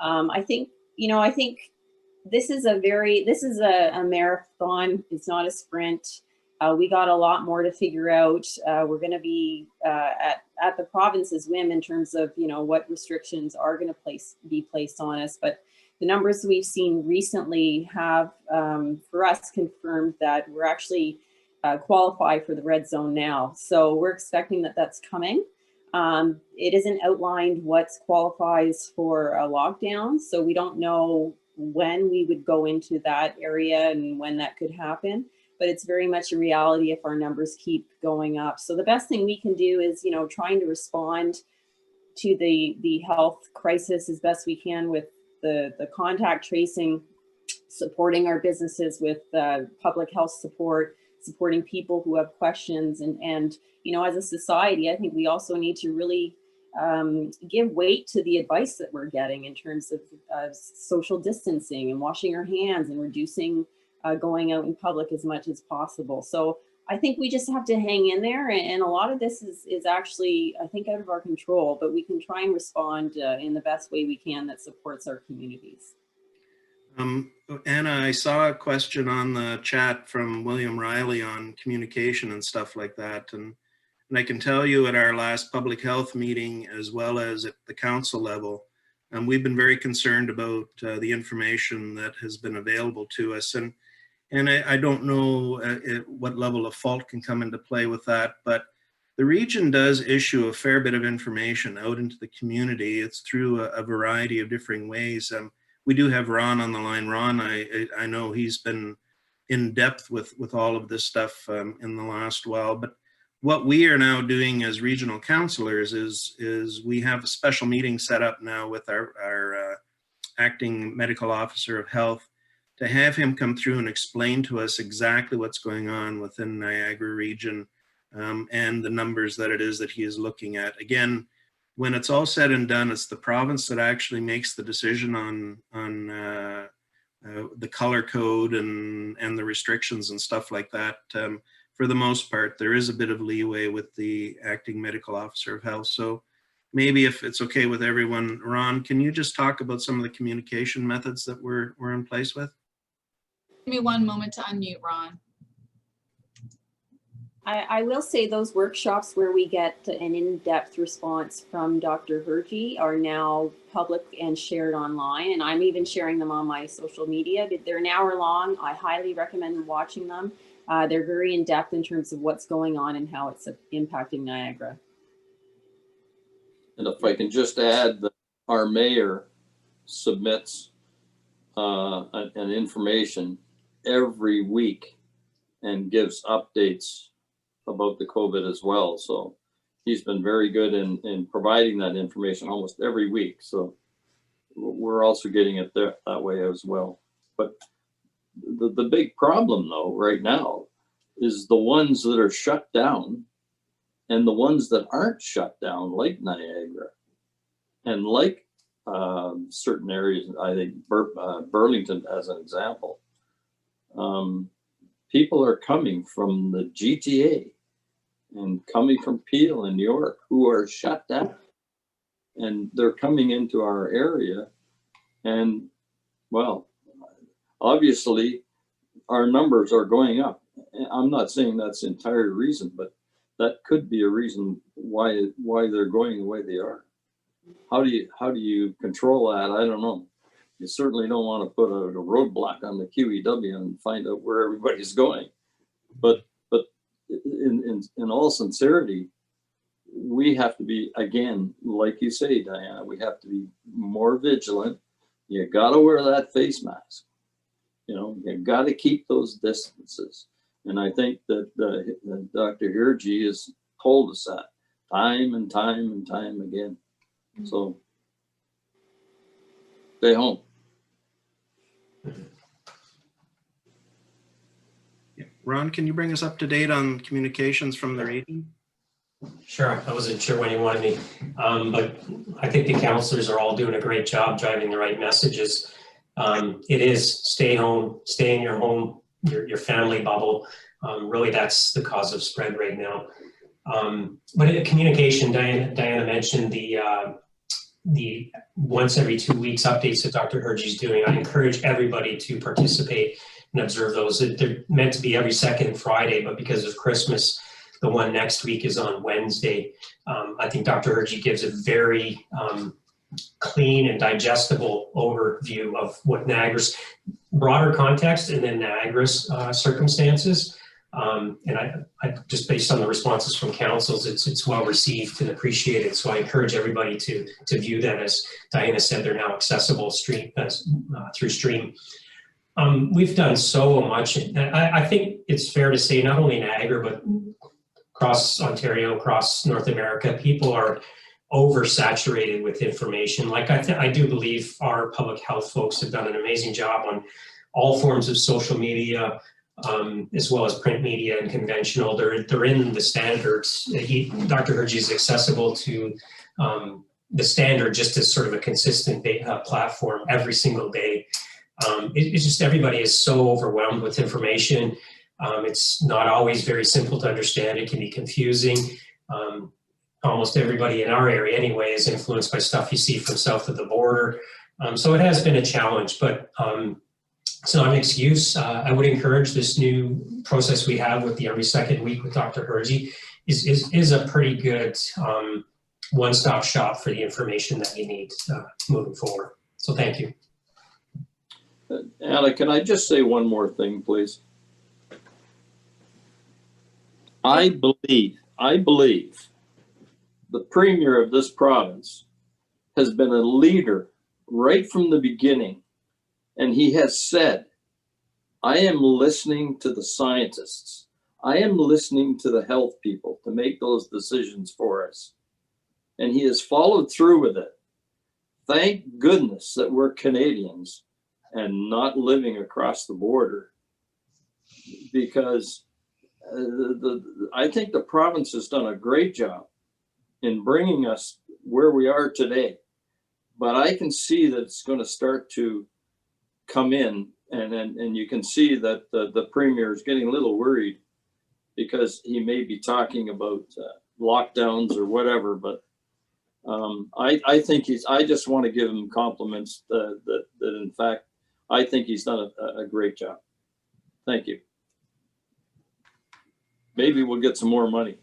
I think this is a marathon. It's not a sprint. We got a lot more to figure out. We're going to be at the province's whim in terms of what restrictions are going to be placed on us. But the numbers we've seen recently have, for us, confirmed that we're actually qualify for the red zone now. So we're expecting that that's coming. It isn't outlined what qualifies for a lockdown, so we don't know when we would go into that area and when that could happen, but it's very much a reality if our numbers keep going up. So the best thing we can do is, you know, trying to respond to the health crisis as best we can with the contact tracing, supporting our businesses with public health support, supporting people who have questions, and you know, as a society, I think we also need to really give weight to the advice that we're getting in terms of social distancing and washing our hands and reducing going out in public as much as possible. So I think we just have to hang in there, and a lot of this is actually, I think, out of our control, but we can try and respond in the best way we can that supports our communities. Anna, I saw a question on the chat from William Riley on communication and stuff like that. And I can tell you at our last public health meeting, as well as at the council level, we've been very concerned about the information that has been available to us. And I don't know what level of fault can come into play with that, but the region does issue a fair bit of information out into the community. It's through a variety of differing ways. We do have Ron on the line. Ron, I know he's been in depth with all of this stuff in the last while, but what we are now doing as regional councillors is we have a special meeting set up now with our acting medical officer of health to have him come through and explain to us exactly what's going on within Niagara region and the numbers that it is that he is looking at. Again, when it's all said and done, it's the province that actually makes the decision on the color code and the restrictions and stuff like that. For the most part, there is a bit of leeway with the acting medical officer of health. So maybe if it's okay with everyone, Ron, can you just talk about some of the communication methods that we're in place with? Give me one moment to unmute Ron. I will say those workshops where we get an in-depth response from Dr. Hergy are now public and shared online, and I'm even sharing them on my social media. They're an hour long. I highly recommend watching them. They're very in-depth in terms of what's going on and how it's impacting Niagara. And if I can just add that our mayor submits an information every week and gives updates about the COVID as well. So he's been very good in providing that information almost every week. So we're also getting it there that way as well. But the big problem though right now is the ones that are shut down and the ones that aren't shut down, like Niagara and like certain areas, I think Burlington as an example. People are coming from the GTA and coming from Peel and York who are shut down, and they're coming into our area. And well, obviously our numbers are going up. I'm not saying that's the entire reason, but that could be a reason why they're going the way they are. How do you control that? I don't know. You certainly don't want to put a roadblock on the QEW and find out where everybody's going. But in all sincerity, we have to be, again, like you say, Diana, we have to be more vigilant. You got to wear that face mask. You know, you got to keep those distances. And I think that Dr. Hergy has told us that time and time and time again. So stay home. Ron, can you bring us up to date on communications from the region? Sure, I wasn't sure when you wanted me, but I think the councillors are all doing a great job driving the right messages. It is stay home, stay in your home, your family bubble. Really, that's the cause of spread right now. But communication, Diana mentioned the once every 2 weeks updates that Dr. Hergy is doing. I encourage everybody to participate and observe those. They're meant to be every second Friday, but because of Christmas, the one next week is on Wednesday. I think Dr. Hergy gives a very clean and digestible overview of what Niagara's broader context and then Niagara's circumstances. And I just based on the responses from councils, it's well received and appreciated. So I encourage everybody to view that. As Diana said, they're now accessible through Stream. We've done so much. I think it's fair to say not only Niagara, but across Ontario, across North America, people are oversaturated with information. Like I do believe our public health folks have done an amazing job on all forms of social media, as well as print media and conventional. They're in the standards. Dr. Hergy is accessible to the standard just as sort of a consistent platform every single day. It's just everybody is so overwhelmed with information. It's not always very simple to understand. It can be confusing. Almost everybody in our area anyway is influenced by stuff you see from south of the border. So it has been a challenge, but it's not an excuse. I would encourage this new process we have with the every second week with Dr. Hergy is a pretty good one-stop shop for the information that you need moving forward. So thank you. Anna, can I just say one more thing, please? I believe the Premier of this province has been a leader right from the beginning. And he has said, I am listening to the scientists. I am listening to the health people to make those decisions for us. And he has followed through with it. Thank goodness that we're Canadians and not living across the border, because I think the province has done a great job in bringing us where we are today. But I can see that it's going to start to come in, and you can see that the Premier is getting a little worried because he may be talking about lockdowns or whatever. But I think I just want to give him compliments that in fact, I think he's done a great job. Thank you. Maybe we'll get some more money.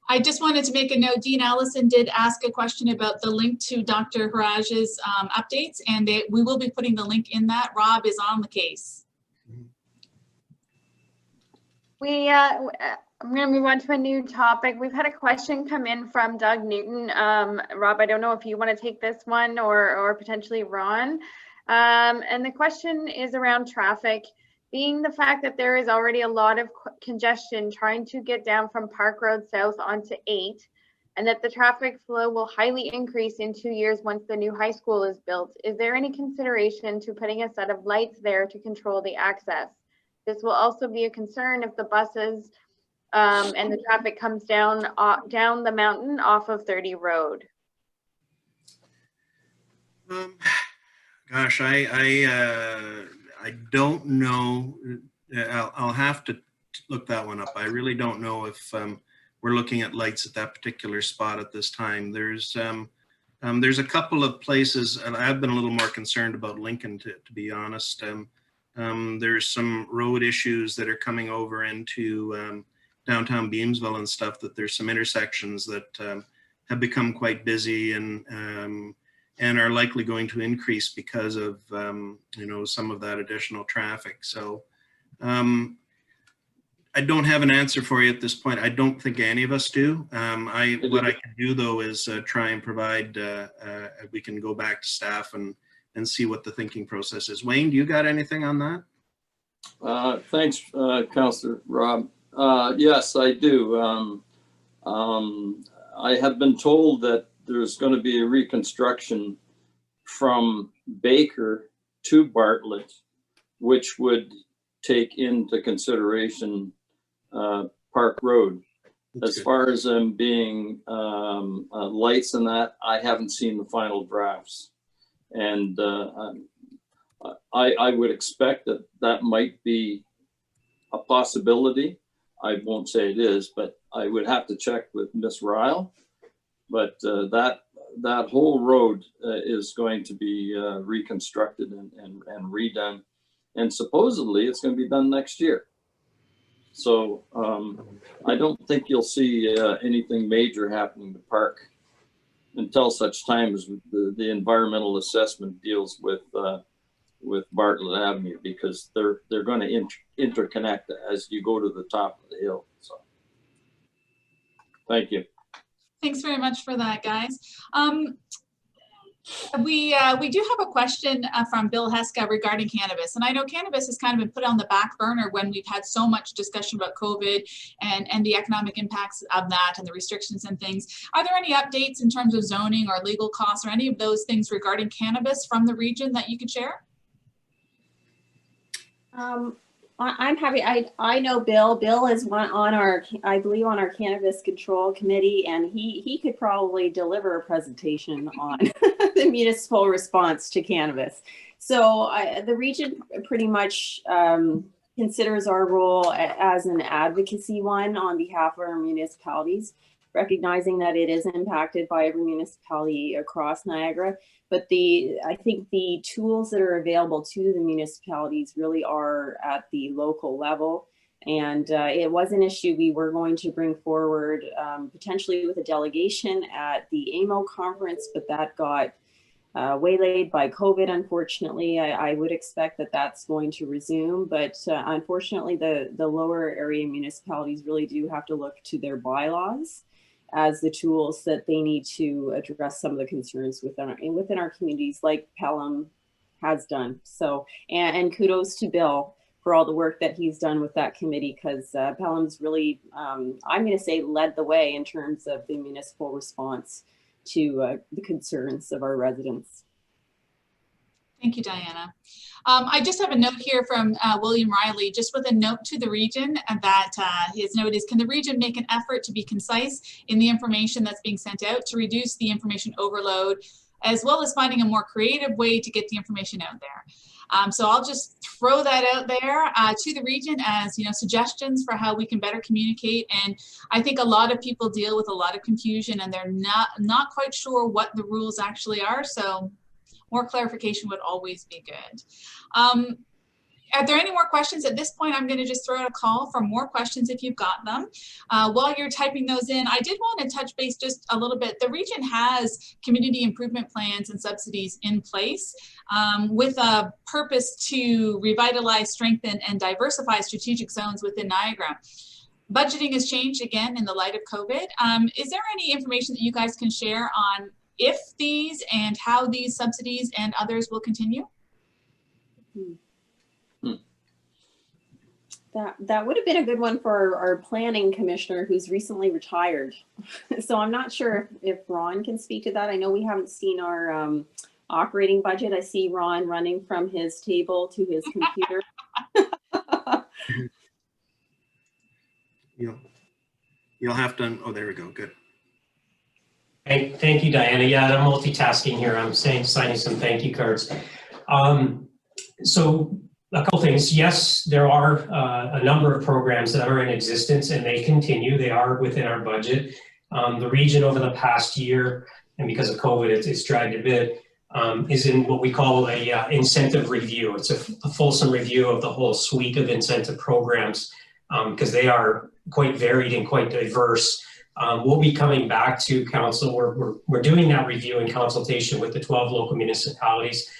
I just wanted to make a note. Dean Allison did ask a question about the link to Dr. Haraj's updates, and we will be putting the link in that. Rob is on the case. I'm going to move on to a new topic. We've had a question come in from Doug Newton. Rob, I don't know if you want to take this one or potentially Ron. And the question is around traffic. Being the fact that there is already a lot of congestion trying to get down from Park Road South onto 8, and that the traffic flow will highly increase in 2 years once the new high school is built, is there any consideration to putting a set of lights there to control the access? This will also be a concern if the buses and the traffic comes down the mountain off of 30 Road. Gosh, I don't know. I'll have to look that one up. I really don't know if we're looking at lights at that particular spot at this time. There's a couple of places, and I've been a little more concerned about Lincoln, to be honest. There's some road issues that are coming over into downtown Beamsville and stuff, that there's some intersections that have become quite busy and are likely going to increase because of some of that additional traffic. So I don't have an answer for you at this point. I don't think any of us do. What I can do though is try and provide, we can go back to staff and see what the thinking process is. Wayne, do you got anything on that? Thanks, Councillor Rob. Yes, I do. I have been told that there's going to be a reconstruction from Baker to Bartlett, which would take into consideration Park Road. As far as them being lights and that, I haven't seen the final drafts. And I would expect that might be a possibility. I won't say it is, but I would have to check with Miss Ryle. But that whole road is going to be reconstructed and redone. And supposedly it's going to be done next year. So I don't think you'll see anything major happening to Park until such time as the environmental assessment deals with Bartlett Avenue, because they're going to interconnect as you go to the top of the hill. So, thank you. Thanks very much for that, guys. We do have a question from Bill Heska regarding cannabis. And I know cannabis has kind of been put on the back burner when we've had so much discussion about COVID and the economic impacts of that and the restrictions and things. Are there any updates in terms of zoning or legal costs or any of those things regarding cannabis from the region that you could share? I'm happy. I know Bill. Bill is on our, I believe, on our cannabis control committee, and he could probably deliver a presentation on the municipal response to cannabis. So the region pretty much considers our role as an advocacy one on behalf of our municipalities, recognizing that it is impacted by every municipality across Niagara. But I think the tools that are available to the municipalities really are at the local level. And it was an issue we were going to bring forward potentially with a delegation at the AMO conference, but that got waylaid by COVID, unfortunately. I would expect that that's going to resume, but unfortunately the lower area municipalities really do have to look to their bylaws as the tools that they need to address some of the concerns within our communities, like Pelham has done. So, and kudos to Bill for all the work that he's done with that committee, because Pelham's really, I'm going to say, led the way in terms of the municipal response to the concerns of our residents. Thank you, Diana. I just have a note here from William Riley, just with a note to the region, and that his note is, can the region make an effort to be concise in the information that's being sent out to reduce the information overload, as well as finding a more creative way to get the information out there? So I'll just throw that out there to the region as, you know, suggestions for how we can better communicate. And I think a lot of people deal with a lot of confusion and they're not quite sure what the rules actually are. So more clarification would always be good. Are there any more questions at this point? I'm going to just throw out a call for more questions if you've got them. While you're typing those in, I did want to touch base just a little bit. The region has community improvement plans and subsidies in place with a purpose to revitalize, strengthen, and diversify strategic zones within Niagara. Budgeting has changed again in the light of COVID. Is there any information that you guys can share on if these and how these subsidies and others will continue? That would have been a good one for our planning commissioner, who's recently retired. So I'm not sure if Ron can speak to that. I know we haven't seen our operating budget. I see Ron running from his table to his computer. You'll have to, oh, there we go, good. Thank you, Diana. Yeah, I'm multitasking here. I'm signing some thank you cards. So a couple things. Yes, there are a number of programs that are in existence and they continue. They are within our budget. The region over the past year, and because of COVID, it's dragged a bit, is in what we call a incentive review. It's a fulsome review of the whole suite of incentive programs because they are quite varied and quite diverse. We'll be coming back to council. We're doing that review in consultation with the 12 local municipalities.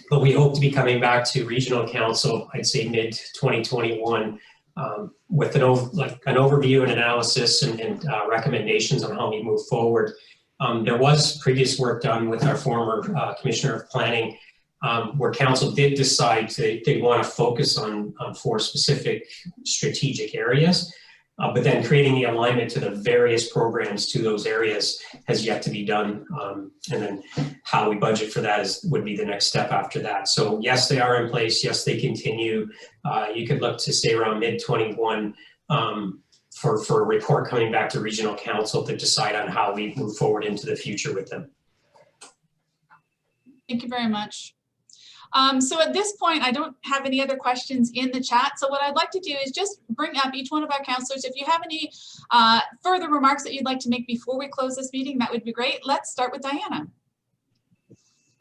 But we hope to be coming back to regional council, I'd say mid-2021, with an overview and analysis and recommendations on how we move forward. There was previous work done with our former Commissioner of Planning, where council did decide they want to focus on 4 specific strategic areas. But then creating the alignment to the various programs to those areas has yet to be done. And then how we budget for that would be the next step after that. So yes, they are in place. Yes, they continue. You could look to say around mid-21 for a report coming back to regional council to decide on how we move forward into the future with them. Thank you very much. So at this point, I don't have any other questions in the chat. So what I'd like to do is just bring up each one of our councillors. If you have any further remarks that you'd like to make before we close this meeting, that would be great. Let's start with Diana.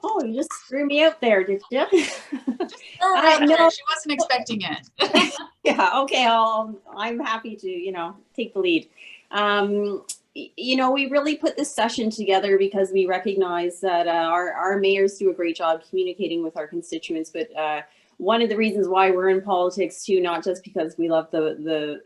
Oh, you just threw me out there, did you? No, she wasn't expecting it. Yeah, okay, I'm happy to, take the lead. you know, we really put this session together because we recognize that our mayors do a great job communicating with our constituents, but one of the reasons why we're in politics too, not just because we love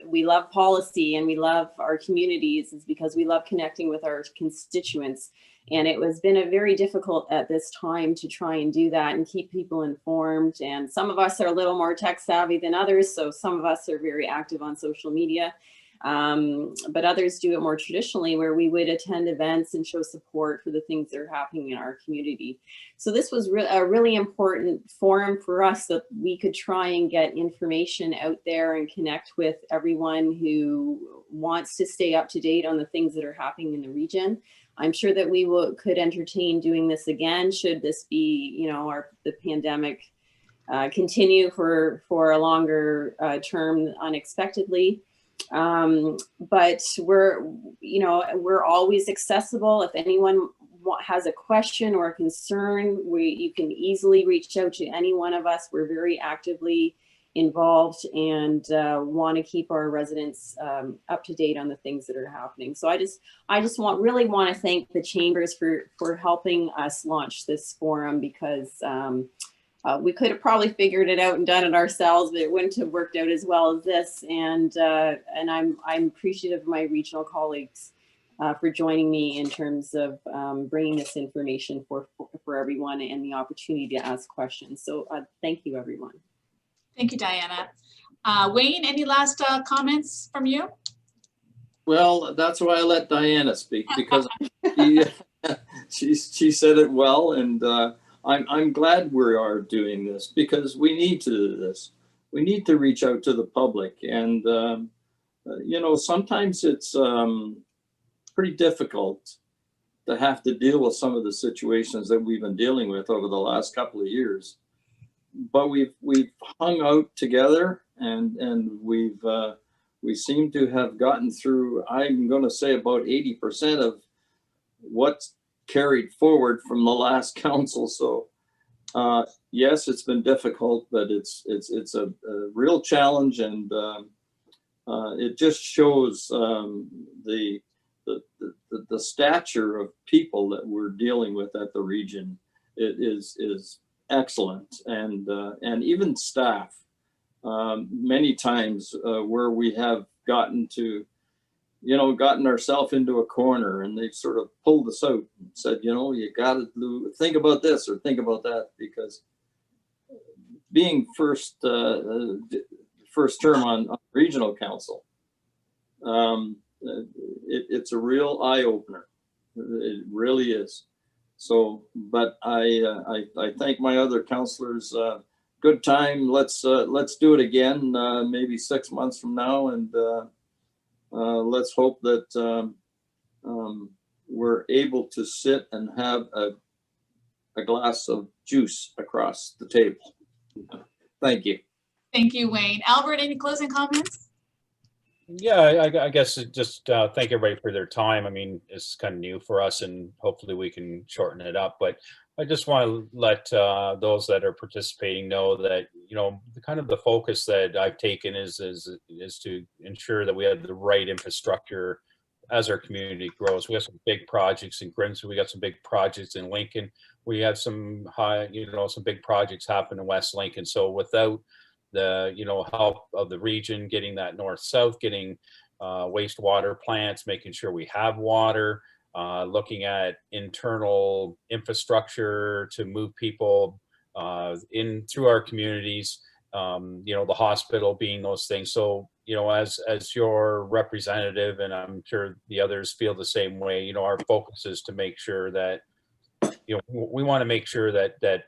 we love policy and we love our communities, is because we love connecting with our constituents. And it has been a very difficult at this time to try and do that and keep people informed. And some of us are a little more tech savvy than others, so some of us are very active on social media. But others do it more traditionally, where we would attend events and show support for the things that are happening in our community. So this was a really important forum for us, that we could try and get information out there and connect with everyone who wants to stay up to date on the things that are happening in the region. I'm sure that we could entertain doing this again, should this be, you know, the pandemic continue for a longer term unexpectedly. But we're always accessible. If anyone has a question or a concern, you can easily reach out to any one of us. We're very actively involved and want to keep our residents up to date on the things that are happening. So I just really want to thank the Chambers for helping us launch this forum, because we could have probably figured it out and done it ourselves, but it wouldn't have worked out as well as this. And I'm appreciative of my regional colleagues for joining me in terms of bringing this information for everyone and the opportunity to ask questions. So thank you, everyone. Thank you, Diana. Wayne, any last comments from you? Well, that's why I let Diana speak, because she said it well, and I'm glad we are doing this, because we need to do this. We need to reach out to the public, and you know, sometimes it's pretty difficult to have to deal with some of the situations that we've been dealing with over the last couple of years. But we've hung out together, and we seem to have gotten through, I'm going to say, about 80% of what's carried forward from the last council. So yes, it's been difficult, but it's a real challenge, and it just shows the stature of people that we're dealing with at the region. It is excellent, and even staff, many times where we have gotten ourselves into a corner, and they've sort of pulled us out and said, you know, you got to think about this or think about that, because being first term on regional council, it's a real eye opener. It really is. So, but I thank my other councillors. Good time. Let's do it again, maybe 6 months from now, and let's hope that we're able to sit and have a glass of juice across the table. Thank you. Thank you, Wayne. Albert, any closing comments? Yeah, I guess just thank everybody for their time. I mean, it's kind of new for us, and hopefully we can shorten it up. But I just want to let those that are participating know that, you know, the focus that I've taken is to ensure that we have the right infrastructure as our community grows. We have some big projects in Grimsby. We got some big projects in Lincoln. We have some some big projects happen in West Lincoln. So without the help of the region, getting that north-south, getting wastewater plants, making sure we have water, looking at internal infrastructure to move people in through our communities, the hospital being those things. So, as your representative, and I'm sure the others feel the same way, our focus is to make sure that, we want to make sure that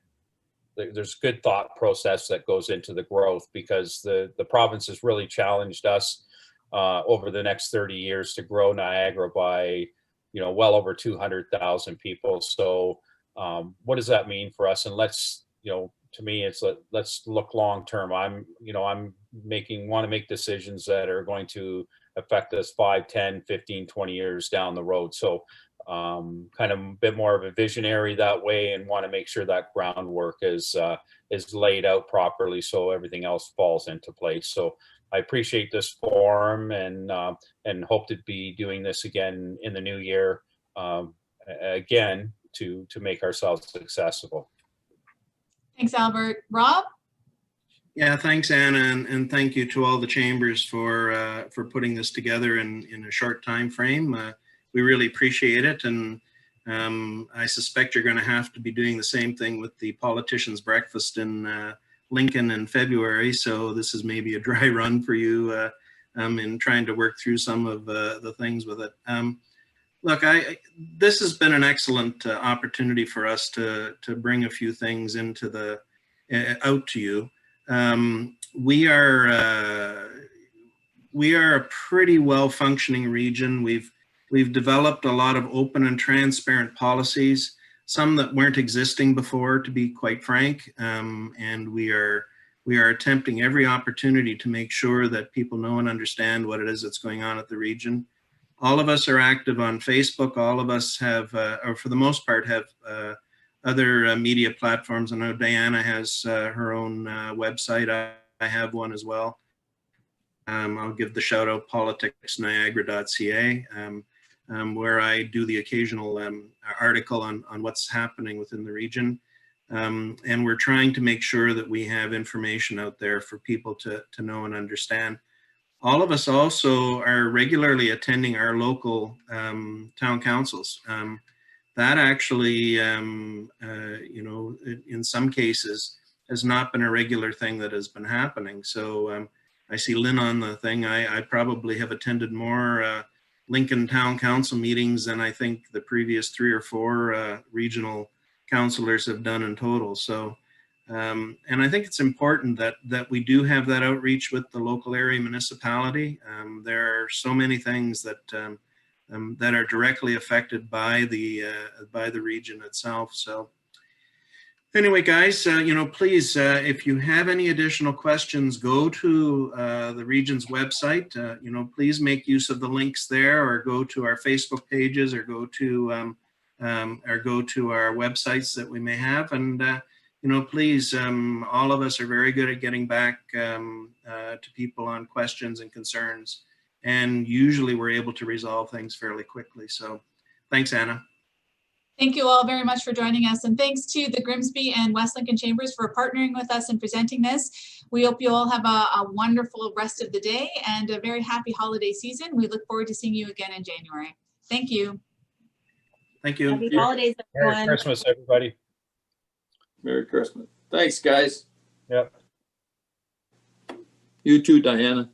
there's good thought process that goes into the growth, because the province has really challenged us over the next 30 years to grow Niagara by, well over 200,000 people. So what does that mean for us? And let's, to me, it's let's look long term. I'm want to make decisions that are going to affect us 5, 10, 15, 20 years down the road. So kind of a bit more of a visionary that way, and want to make sure that groundwork is laid out properly so everything else falls into place. So I appreciate this forum, and hope to be doing this again in the new year, again to make ourselves accessible. Thanks, Albert. Rob? Yeah, thanks, Anna, and thank you to all the chambers for putting this together in a short time frame. We really appreciate it, and I suspect you're going to have to be doing the same thing with the politicians' breakfast in Lincoln in February. So this is maybe a dry run for you in trying to work through some of the things with it. Look, this has been an excellent opportunity for us to bring a few things into the out to you. We are a pretty well functioning region. We've developed a lot of open and transparent policies, some that weren't existing before, to be quite frank. And we are attempting every opportunity to make sure that people know and understand what it is that's going on at the region. All of us are active on Facebook. All of us have, or for the most part, have other media platforms. I know Diana has her own website. I have one as well. I'll give the shout out, politicsniagara.ca, where I do the occasional article on what's happening within the region. And we're trying to make sure that we have information out there for people to know and understand. All of us also are regularly attending our local town councils. That actually, you know, in some cases has not been a regular thing that has been happening. So I see Lynn on the thing. I probably have attended more Lincoln Town Council meetings than I think the previous 3 or 4 regional councillors have done in total. So, and I think it's important that we do have that outreach with the local area municipality. There are so many things that that are directly affected by the region itself. So anyway, guys, you know, please, if you have any additional questions, go to the region's website. You know, please make use of the links there, or go to our Facebook pages, or go to our websites that we may have. And you know, please, all of us are very good at getting back to people on questions and concerns. And usually we're able to resolve things fairly quickly. So thanks, Anna. Thank you all very much for joining us, and thanks to the Grimsby and West Lincoln Chambers for partnering with us and presenting this. We hope you all have a wonderful rest of the day and a very happy holiday season. We look forward to seeing you again in January. Thank you. Thank you. Happy holidays, everyone. Merry Christmas, everybody. Merry Christmas. Thanks, guys. Yep. You too, Diana.